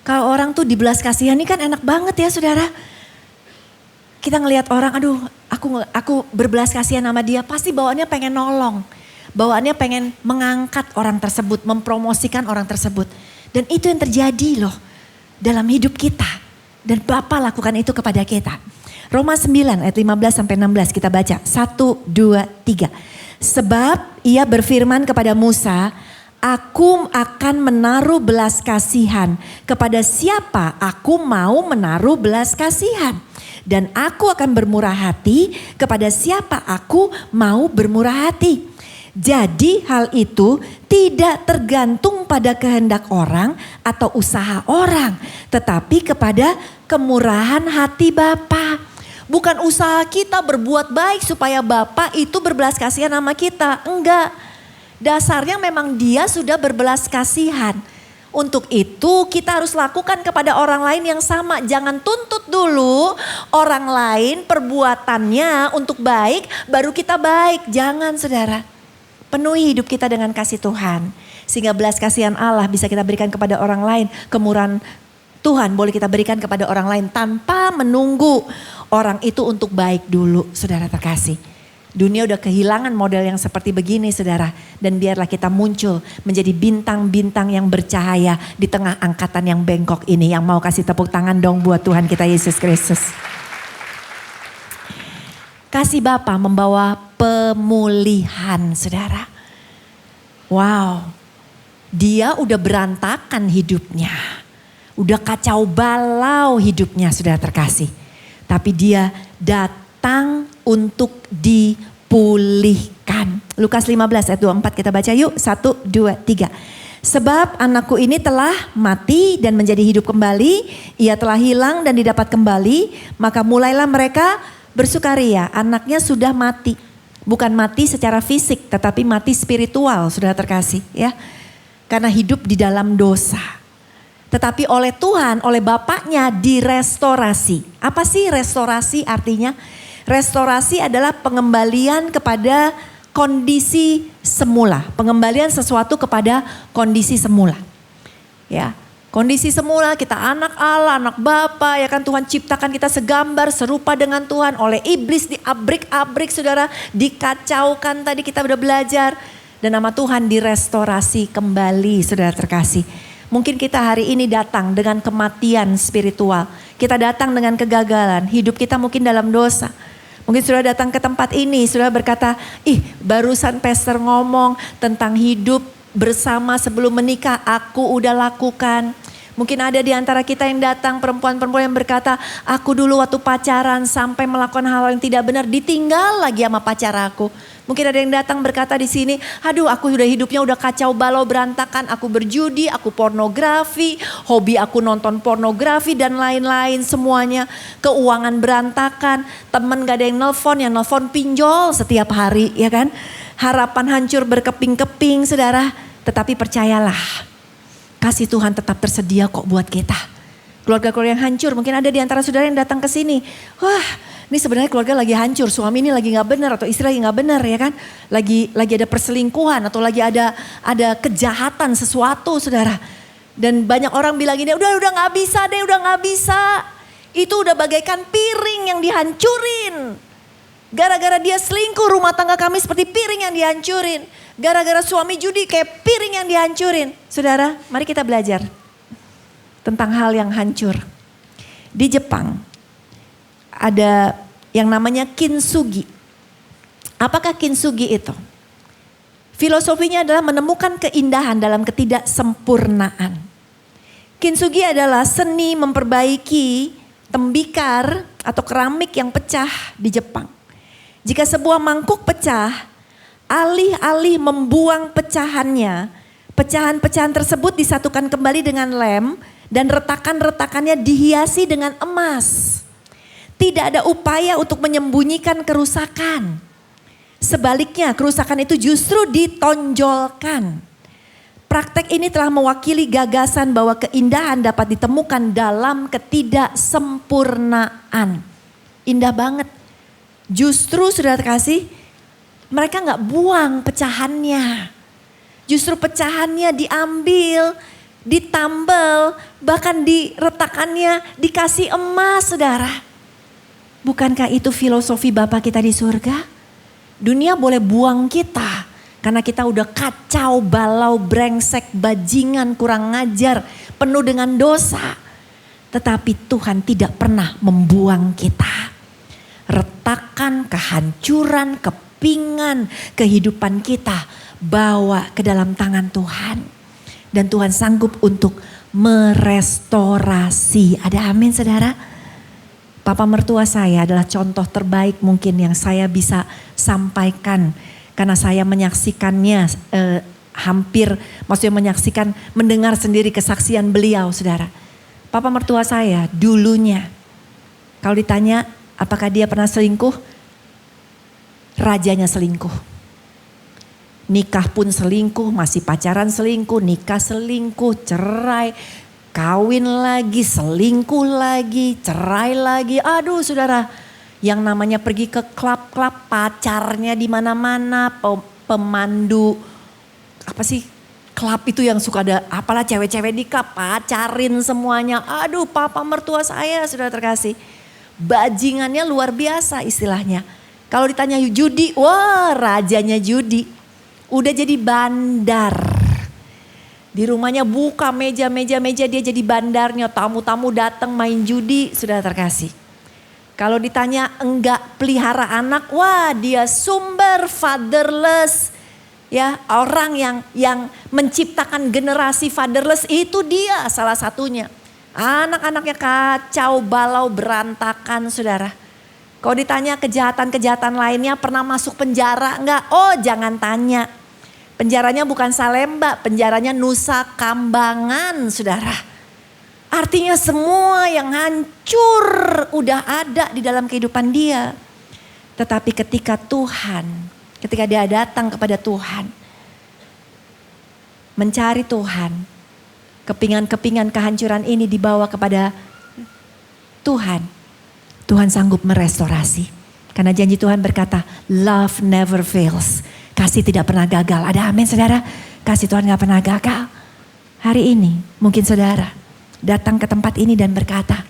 Kalau orang tuh di belas kasihan ini kan enak banget ya, saudara. Kita ngelihat orang, aduh aku berbelas kasihan sama dia, pasti bawaannya pengen nolong. bawaannya pengen mengangkat orang tersebut, mempromosikan orang tersebut. Dan itu yang terjadi loh dalam hidup kita. Dan Bapa lakukan itu kepada kita. Roma 9 ayat 15 sampai 16 kita baca. 1, 2, 3. Sebab ia berfirman kepada Musa, aku akan menaruh belas kasihan kepada siapa aku mau menaruh belas kasihan. Dan aku akan bermurah hati kepada siapa aku mau bermurah hati. Jadi hal itu tidak tergantung pada kehendak orang atau usaha orang. Tetapi kepada kemurahan hati Bapa. Bukan usaha kita berbuat baik supaya Bapa itu berbelas kasihan sama kita. Enggak. Dasarnya memang dia sudah berbelas kasihan. Untuk itu kita harus lakukan kepada orang lain yang sama. Jangan tuntut dulu orang lain perbuatannya untuk baik baru kita baik. Jangan saudara. Penuhi hidup kita dengan kasih Tuhan. Sehingga belas kasihan Allah bisa kita berikan kepada orang lain. Kemurahan Tuhan boleh kita berikan kepada orang lain tanpa menunggu orang itu untuk baik dulu saudara terkasih. Dunia udah kehilangan model yang seperti begini saudara. Dan biarlah kita muncul menjadi bintang-bintang yang bercahaya di tengah angkatan yang bengkok ini. Yang mau kasih tepuk tangan dong buat Tuhan kita Yesus Kristus. Kasih Bapa membawa pemulihan saudara. Wow, dia udah berantakan hidupnya. Udah kacau balau hidupnya saudara terkasih. Tapi dia datang untuk dipulihkan. Lukas 15 ayat 24 kita baca yuk. 1, 2, 3. Sebab anakku ini telah mati dan menjadi hidup kembali. Ia telah hilang dan didapat kembali. Maka mulailah mereka bersukaria. Anaknya sudah mati. Bukan mati secara fisik tetapi mati spiritual saudara terkasih ya. Karena hidup di dalam dosa. Tetapi oleh Tuhan, oleh Bapaknya direstorasi. Apa sih restorasi artinya? Restorasi adalah pengembalian kepada kondisi semula. Pengembalian sesuatu kepada kondisi semula. Ya, kondisi semula kita anak Allah, anak Bapa, ya kan Tuhan ciptakan kita segambar, serupa dengan Tuhan. Oleh iblis diabrik-abrik saudara, dikacaukan tadi kita udah belajar. Dan nama Tuhan direstorasi kembali saudara terkasih. Mungkin kita hari ini datang dengan kematian spiritual. Kita datang dengan kegagalan. Hidup kita mungkin dalam dosa. Mungkin sudah datang ke tempat ini. Sudah berkata, barusan pastor ngomong tentang hidup bersama sebelum menikah. Aku udah lakukan. Mungkin ada di antara kita yang datang perempuan-perempuan yang berkata, aku dulu waktu pacaran sampai melakukan hal yang tidak benar. Ditinggal lagi sama pacar aku. Mungkin ada yang datang berkata di sini, aduh aku udah hidupnya udah kacau balau berantakan, aku berjudi, aku pornografi, hobi aku nonton pornografi dan lain-lain semuanya. Keuangan berantakan, temen gak ada yang nelfon pinjol setiap hari ya kan. Harapan hancur berkeping-keping saudara, tetapi percayalah kasih Tuhan tetap tersedia kok buat kita. Keluarga-keluarga yang hancur, mungkin ada di antara saudara yang datang ke sini, wah ini sebenarnya keluarga lagi hancur, suami ini lagi gak benar atau istri lagi gak benar ya kan. Lagi ada perselingkuhan atau lagi ada kejahatan sesuatu saudara. Dan banyak orang bilang gini, udah gak bisa deh, udah gak bisa. Itu udah bagaikan piring yang dihancurin. Gara-gara dia selingkuh rumah tangga kami seperti piring yang dihancurin. Gara-gara suami judi kayak piring yang dihancurin. Saudara, mari kita belajar tentang hal yang hancur. Di Jepang ada yang namanya kintsugi. Apakah kintsugi itu? Filosofinya adalah menemukan keindahan dalam ketidaksempurnaan. Kintsugi adalah seni memperbaiki tembikar atau keramik yang pecah di Jepang. Jika sebuah mangkuk pecah, alih-alih membuang pecahannya, pecahan-pecahan tersebut disatukan kembali dengan lem dan retakan-retakannya dihiasi dengan emas. Tidak ada upaya untuk menyembunyikan kerusakan. Sebaliknya kerusakan itu justru ditonjolkan. Praktek ini telah mewakili gagasan bahwa keindahan dapat ditemukan dalam ketidaksempurnaan. Indah banget. Justru sudah terkasih, mereka gak buang pecahannya. Justru pecahannya diambil, ditambal, bahkan diretakannya dikasih emas saudara. Bukankah itu filosofi Bapa kita di surga? Dunia boleh buang kita, Karena kita udah kacau, balau, brengsek, bajingan, kurang ngajar, penuh dengan dosa. Tetapi Tuhan tidak pernah membuang kita. Retakan, kehancuran, kepingan, kehidupan kita bawa ke dalam tangan Tuhan. Dan Tuhan sanggup untuk merestorasi. Ada amin saudara? Papa mertua saya adalah contoh terbaik mungkin yang saya bisa sampaikan. Karena saya menyaksikannya menyaksikan, mendengar sendiri kesaksian beliau saudara. Papa mertua saya dulunya, kalau ditanya apakah dia pernah selingkuh, rajanya selingkuh. Nikah pun selingkuh, masih pacaran selingkuh, nikah selingkuh, cerai, kawin lagi, selingkuh lagi, cerai lagi. Aduh saudara. Yang namanya pergi ke klub-klub, pacarnya di mana-mana, pemandu apa sih klub itu yang suka ada apalah cewek-cewek di klub, pacarin semuanya. Aduh, papa mertua saya sudah terkasih. Bajingannya luar biasa istilahnya. Kalau ditanya judi, wah rajanya judi. Udah jadi bandar. Di rumahnya buka meja dia jadi bandarnya, tamu-tamu datang main judi, sudah terkasih. Kalau ditanya enggak pelihara anak, wah dia sumber fatherless. Ya, orang yang menciptakan generasi fatherless itu dia salah satunya. Anak-anaknya kacau, balau, berantakan saudara. Kalau ditanya kejahatan-kejahatan lainnya pernah masuk penjara enggak? Oh jangan tanya. Penjaranya bukan Salemba, penjaranya Nusa Kambangan saudara. Artinya semua yang hancur udah ada di dalam kehidupan dia. Tetapi ketika dia datang kepada Tuhan, mencari Tuhan, kepingan-kepingan kehancuran ini dibawa kepada Tuhan. Tuhan sanggup merestorasi. Karena janji Tuhan berkata, love never fails. Kasih tidak pernah gagal. Ada amin saudara? Kasih Tuhan gak pernah gagal. Hari ini mungkin saudara datang ke tempat ini dan berkata,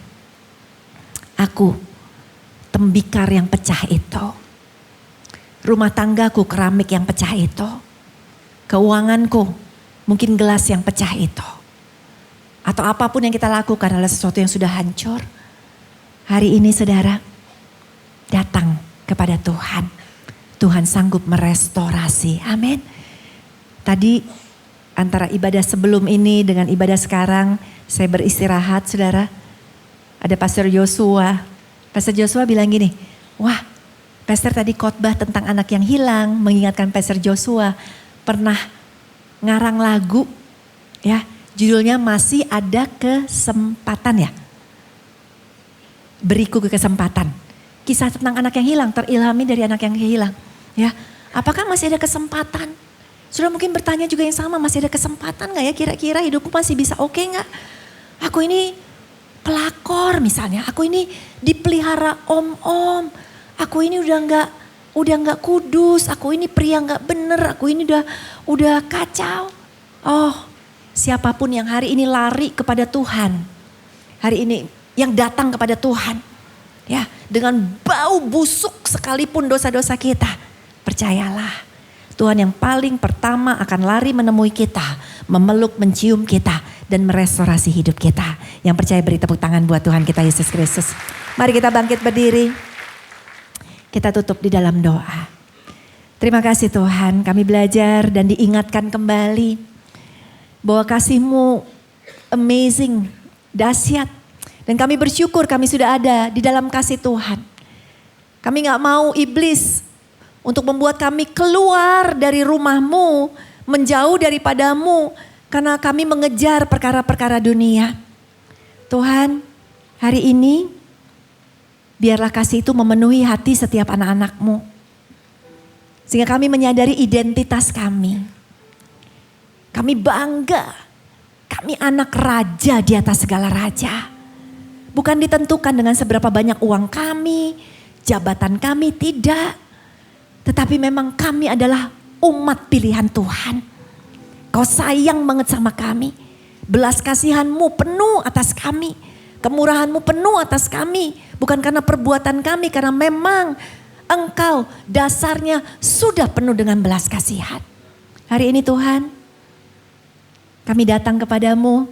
aku tembikar yang pecah itu. Rumah tanggaku keramik yang pecah itu. Keuanganku mungkin gelas yang pecah itu. Atau apapun yang kita lakukan adalah sesuatu yang sudah hancur. Hari ini saudara datang kepada Tuhan. Tuhan sanggup merestorasi. Amin. Tadi antara ibadah sebelum ini dengan ibadah sekarang, saya beristirahat saudara. Ada Pastor Joshua. Pastor Joshua bilang gini, wah Pastor tadi khotbah tentang anak yang hilang. Mengingatkan Pastor Joshua pernah ngarang lagu ya. Judulnya Masih Ada Kesempatan ya. Beriku kesempatan. Kisah tentang anak yang hilang, terilhami dari anak yang hilang. Ya, apakah masih ada kesempatan? Sudah mungkin bertanya juga yang sama, masih ada kesempatan gak ya kira-kira hidupku masih bisa oke gak? Aku ini pelakor misalnya, aku ini dipelihara om-om, aku ini udah nggak kudus, aku ini pria nggak bener, aku ini udah kacau. Oh, siapapun yang hari ini lari kepada Tuhan, hari ini yang datang kepada Tuhan, ya dengan bau busuk sekalipun dosa-dosa kita, percayalah. Tuhan yang paling pertama akan lari menemui kita, memeluk, mencium kita, dan merestorasi hidup kita. Yang percaya beri tepuk tangan buat Tuhan kita Yesus Kristus. Mari kita bangkit berdiri. Kita tutup di dalam doa. Terima kasih Tuhan, kami belajar dan diingatkan kembali bahwa kasih-Mu amazing, dahsyat. Dan kami bersyukur kami sudah ada di dalam kasih Tuhan. Kami gak mau iblis untuk membuat kami keluar dari rumah-Mu, menjauh daripadamu, karena kami mengejar perkara-perkara dunia. Tuhan, hari ini biarlah kasih itu memenuhi hati setiap anak-anak-Mu. Sehingga kami menyadari identitas kami. Kami bangga, kami anak raja di atas segala raja. Bukan ditentukan dengan seberapa banyak uang kami, jabatan kami, tidak. Tetapi memang kami adalah umat pilihan Tuhan. Kau sayang banget sama kami. Belas kasihan-Mu penuh atas kami. Kemurahan-Mu penuh atas kami. Bukan karena perbuatan kami, karena memang Engkau dasarnya sudah penuh dengan belas kasihan. Hari ini Tuhan, kami datang kepadamu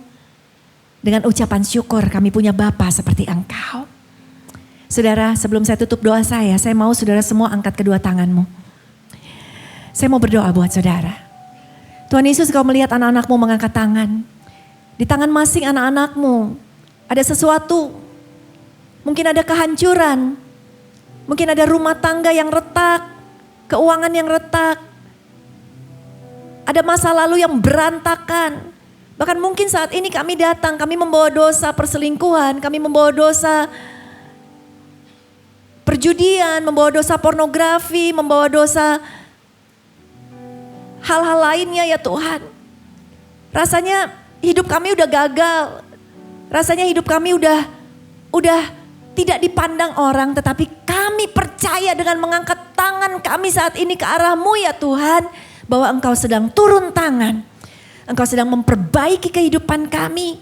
dengan ucapan syukur kami punya Bapa seperti Engkau. Saudara, sebelum saya tutup doa saya mau saudara semua angkat kedua tanganmu. Saya mau berdoa buat saudara. Tuhan Yesus, Kau melihat anak-anakmu mengangkat tangan. Di tangan masing anak-anakmu ada sesuatu. Mungkin ada kehancuran. Mungkin ada rumah tangga yang retak. Keuangan yang retak. Ada masa lalu yang berantakan. Bahkan mungkin saat ini kami datang, kami membawa dosa perselingkuhan, kami membawa dosa perjudian, membawa dosa pornografi, membawa dosa hal-hal lainnya ya Tuhan. Rasanya hidup kami udah gagal. Rasanya hidup kami udah tidak dipandang orang, tetapi kami percaya dengan mengangkat tangan kami saat ini ke arah-Mu ya Tuhan. Bahwa Engkau sedang turun tangan. Engkau sedang memperbaiki kehidupan kami.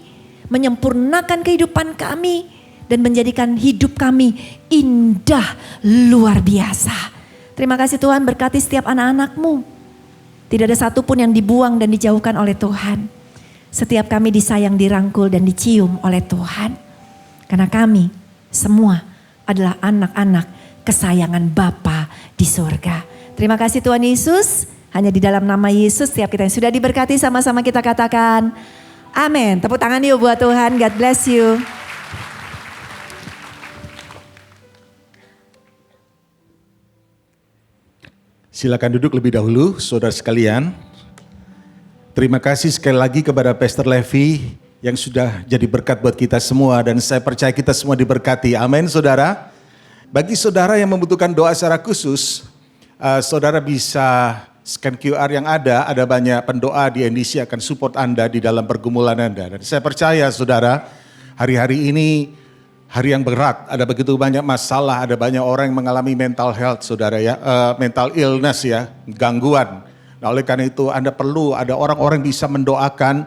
Menyempurnakan kehidupan kami. Dan menjadikan hidup kami indah luar biasa. Terima kasih Tuhan, berkati setiap anak-anak-Mu. Tidak ada satupun yang dibuang dan dijauhkan oleh Tuhan. Setiap kami disayang, dirangkul dan dicium oleh Tuhan. Karena kami semua adalah anak-anak kesayangan Bapa di surga. Terima kasih Tuhan Yesus. Hanya di dalam nama Yesus setiap kita yang sudah diberkati sama-sama kita katakan amin. Tepuk tangan yuk buat Tuhan. God bless you. Silakan duduk lebih dahulu saudara sekalian. Terima kasih sekali lagi kepada Pastor Levi yang sudah jadi berkat buat kita semua. Dan saya percaya kita semua diberkati. Amin saudara. Bagi saudara yang membutuhkan doa secara khusus, saudara bisa scan QR yang ada banyak pendoa di NDC akan support Anda di dalam pergumulan Anda. Dan saya percaya saudara, hari-hari ini hari yang berat, ada begitu banyak masalah, ada banyak orang yang mengalami mental health saudara ya, mental illness ya, gangguan. Nah oleh karena itu Anda perlu ada orang-orang bisa mendoakan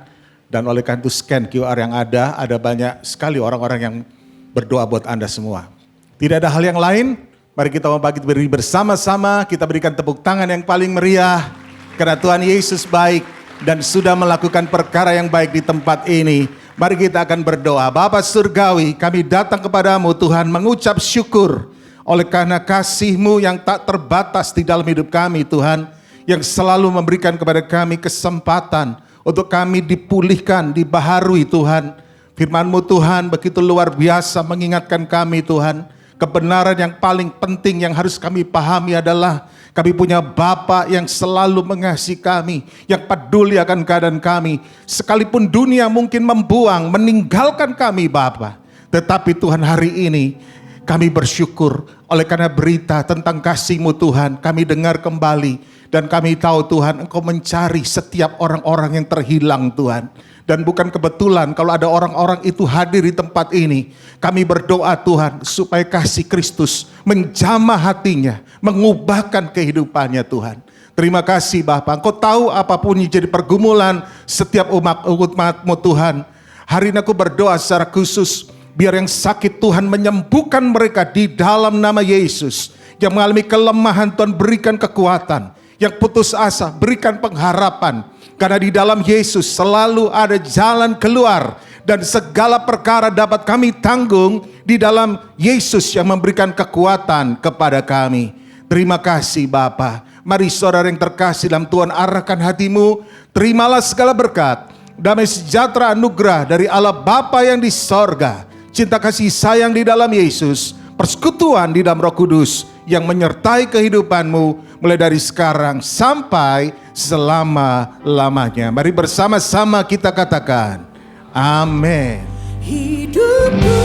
dan oleh karena itu scan QR yang ada banyak sekali orang-orang yang berdoa buat Anda semua. Tidak ada hal yang lain. Mari kita beri bersama-sama, kita berikan tepuk tangan yang paling meriah. Karena Tuhan Yesus baik dan sudah melakukan perkara yang baik di tempat ini. Mari kita akan berdoa. Bapa Surgawi, kami datang kepadamu Tuhan mengucap syukur. Oleh karena kasih-Mu yang tak terbatas di dalam hidup kami Tuhan. Yang selalu memberikan kepada kami kesempatan untuk kami dipulihkan, dibaharui Tuhan. Firman-Mu Tuhan begitu luar biasa mengingatkan kami Tuhan. Kebenaran yang paling penting yang harus kami pahami adalah kami punya Bapa yang selalu mengasihi kami, yang peduli akan keadaan kami. Sekalipun dunia mungkin membuang, meninggalkan kami Bapa. Tetapi Tuhan hari ini kami bersyukur oleh karena berita tentang kasih-Mu Tuhan. Kami dengar kembali dan kami tahu Tuhan Engkau mencari setiap orang-orang yang terhilang Tuhan. Dan bukan kebetulan kalau ada orang-orang itu hadir di tempat ini. Kami berdoa Tuhan supaya kasih Kristus menjamah hatinya, mengubahkan kehidupannya Tuhan. Terima kasih Bapa, Engkau tahu apapun yang jadi pergumulan setiap umat-Mu Tuhan. Hari ini aku berdoa secara khusus, biar yang sakit Tuhan menyembuhkan mereka di dalam nama Yesus. Yang mengalami kelemahan Tuhan berikan kekuatan. Yang putus asa berikan pengharapan. Karena di dalam Yesus selalu ada jalan keluar. Dan segala perkara dapat kami tanggung di dalam Yesus yang memberikan kekuatan kepada kami. Terima kasih Bapa. Mari saudara yang terkasih dalam Tuhan, arahkan hatimu. Terimalah segala berkat, damai sejahtera anugerah dari Allah Bapa yang di sorga. Cinta kasih sayang di dalam Yesus. Persekutuan di dalam Roh Kudus yang menyertai kehidupanmu mulai dari sekarang sampai selama-lamanya. Mari bersama-sama kita katakan amin. Hidupku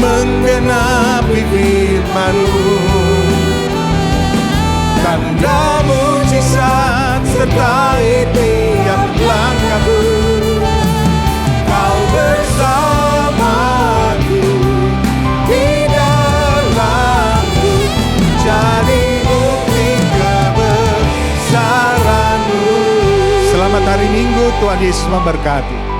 Menggenapi firman-Mu, tanda mujizat sertai tiap langkahku. Kau bersamaku di dalamku, jadi bukti kebesaran-Mu. Selamat hari Minggu, Tuhan Yesus memberkati.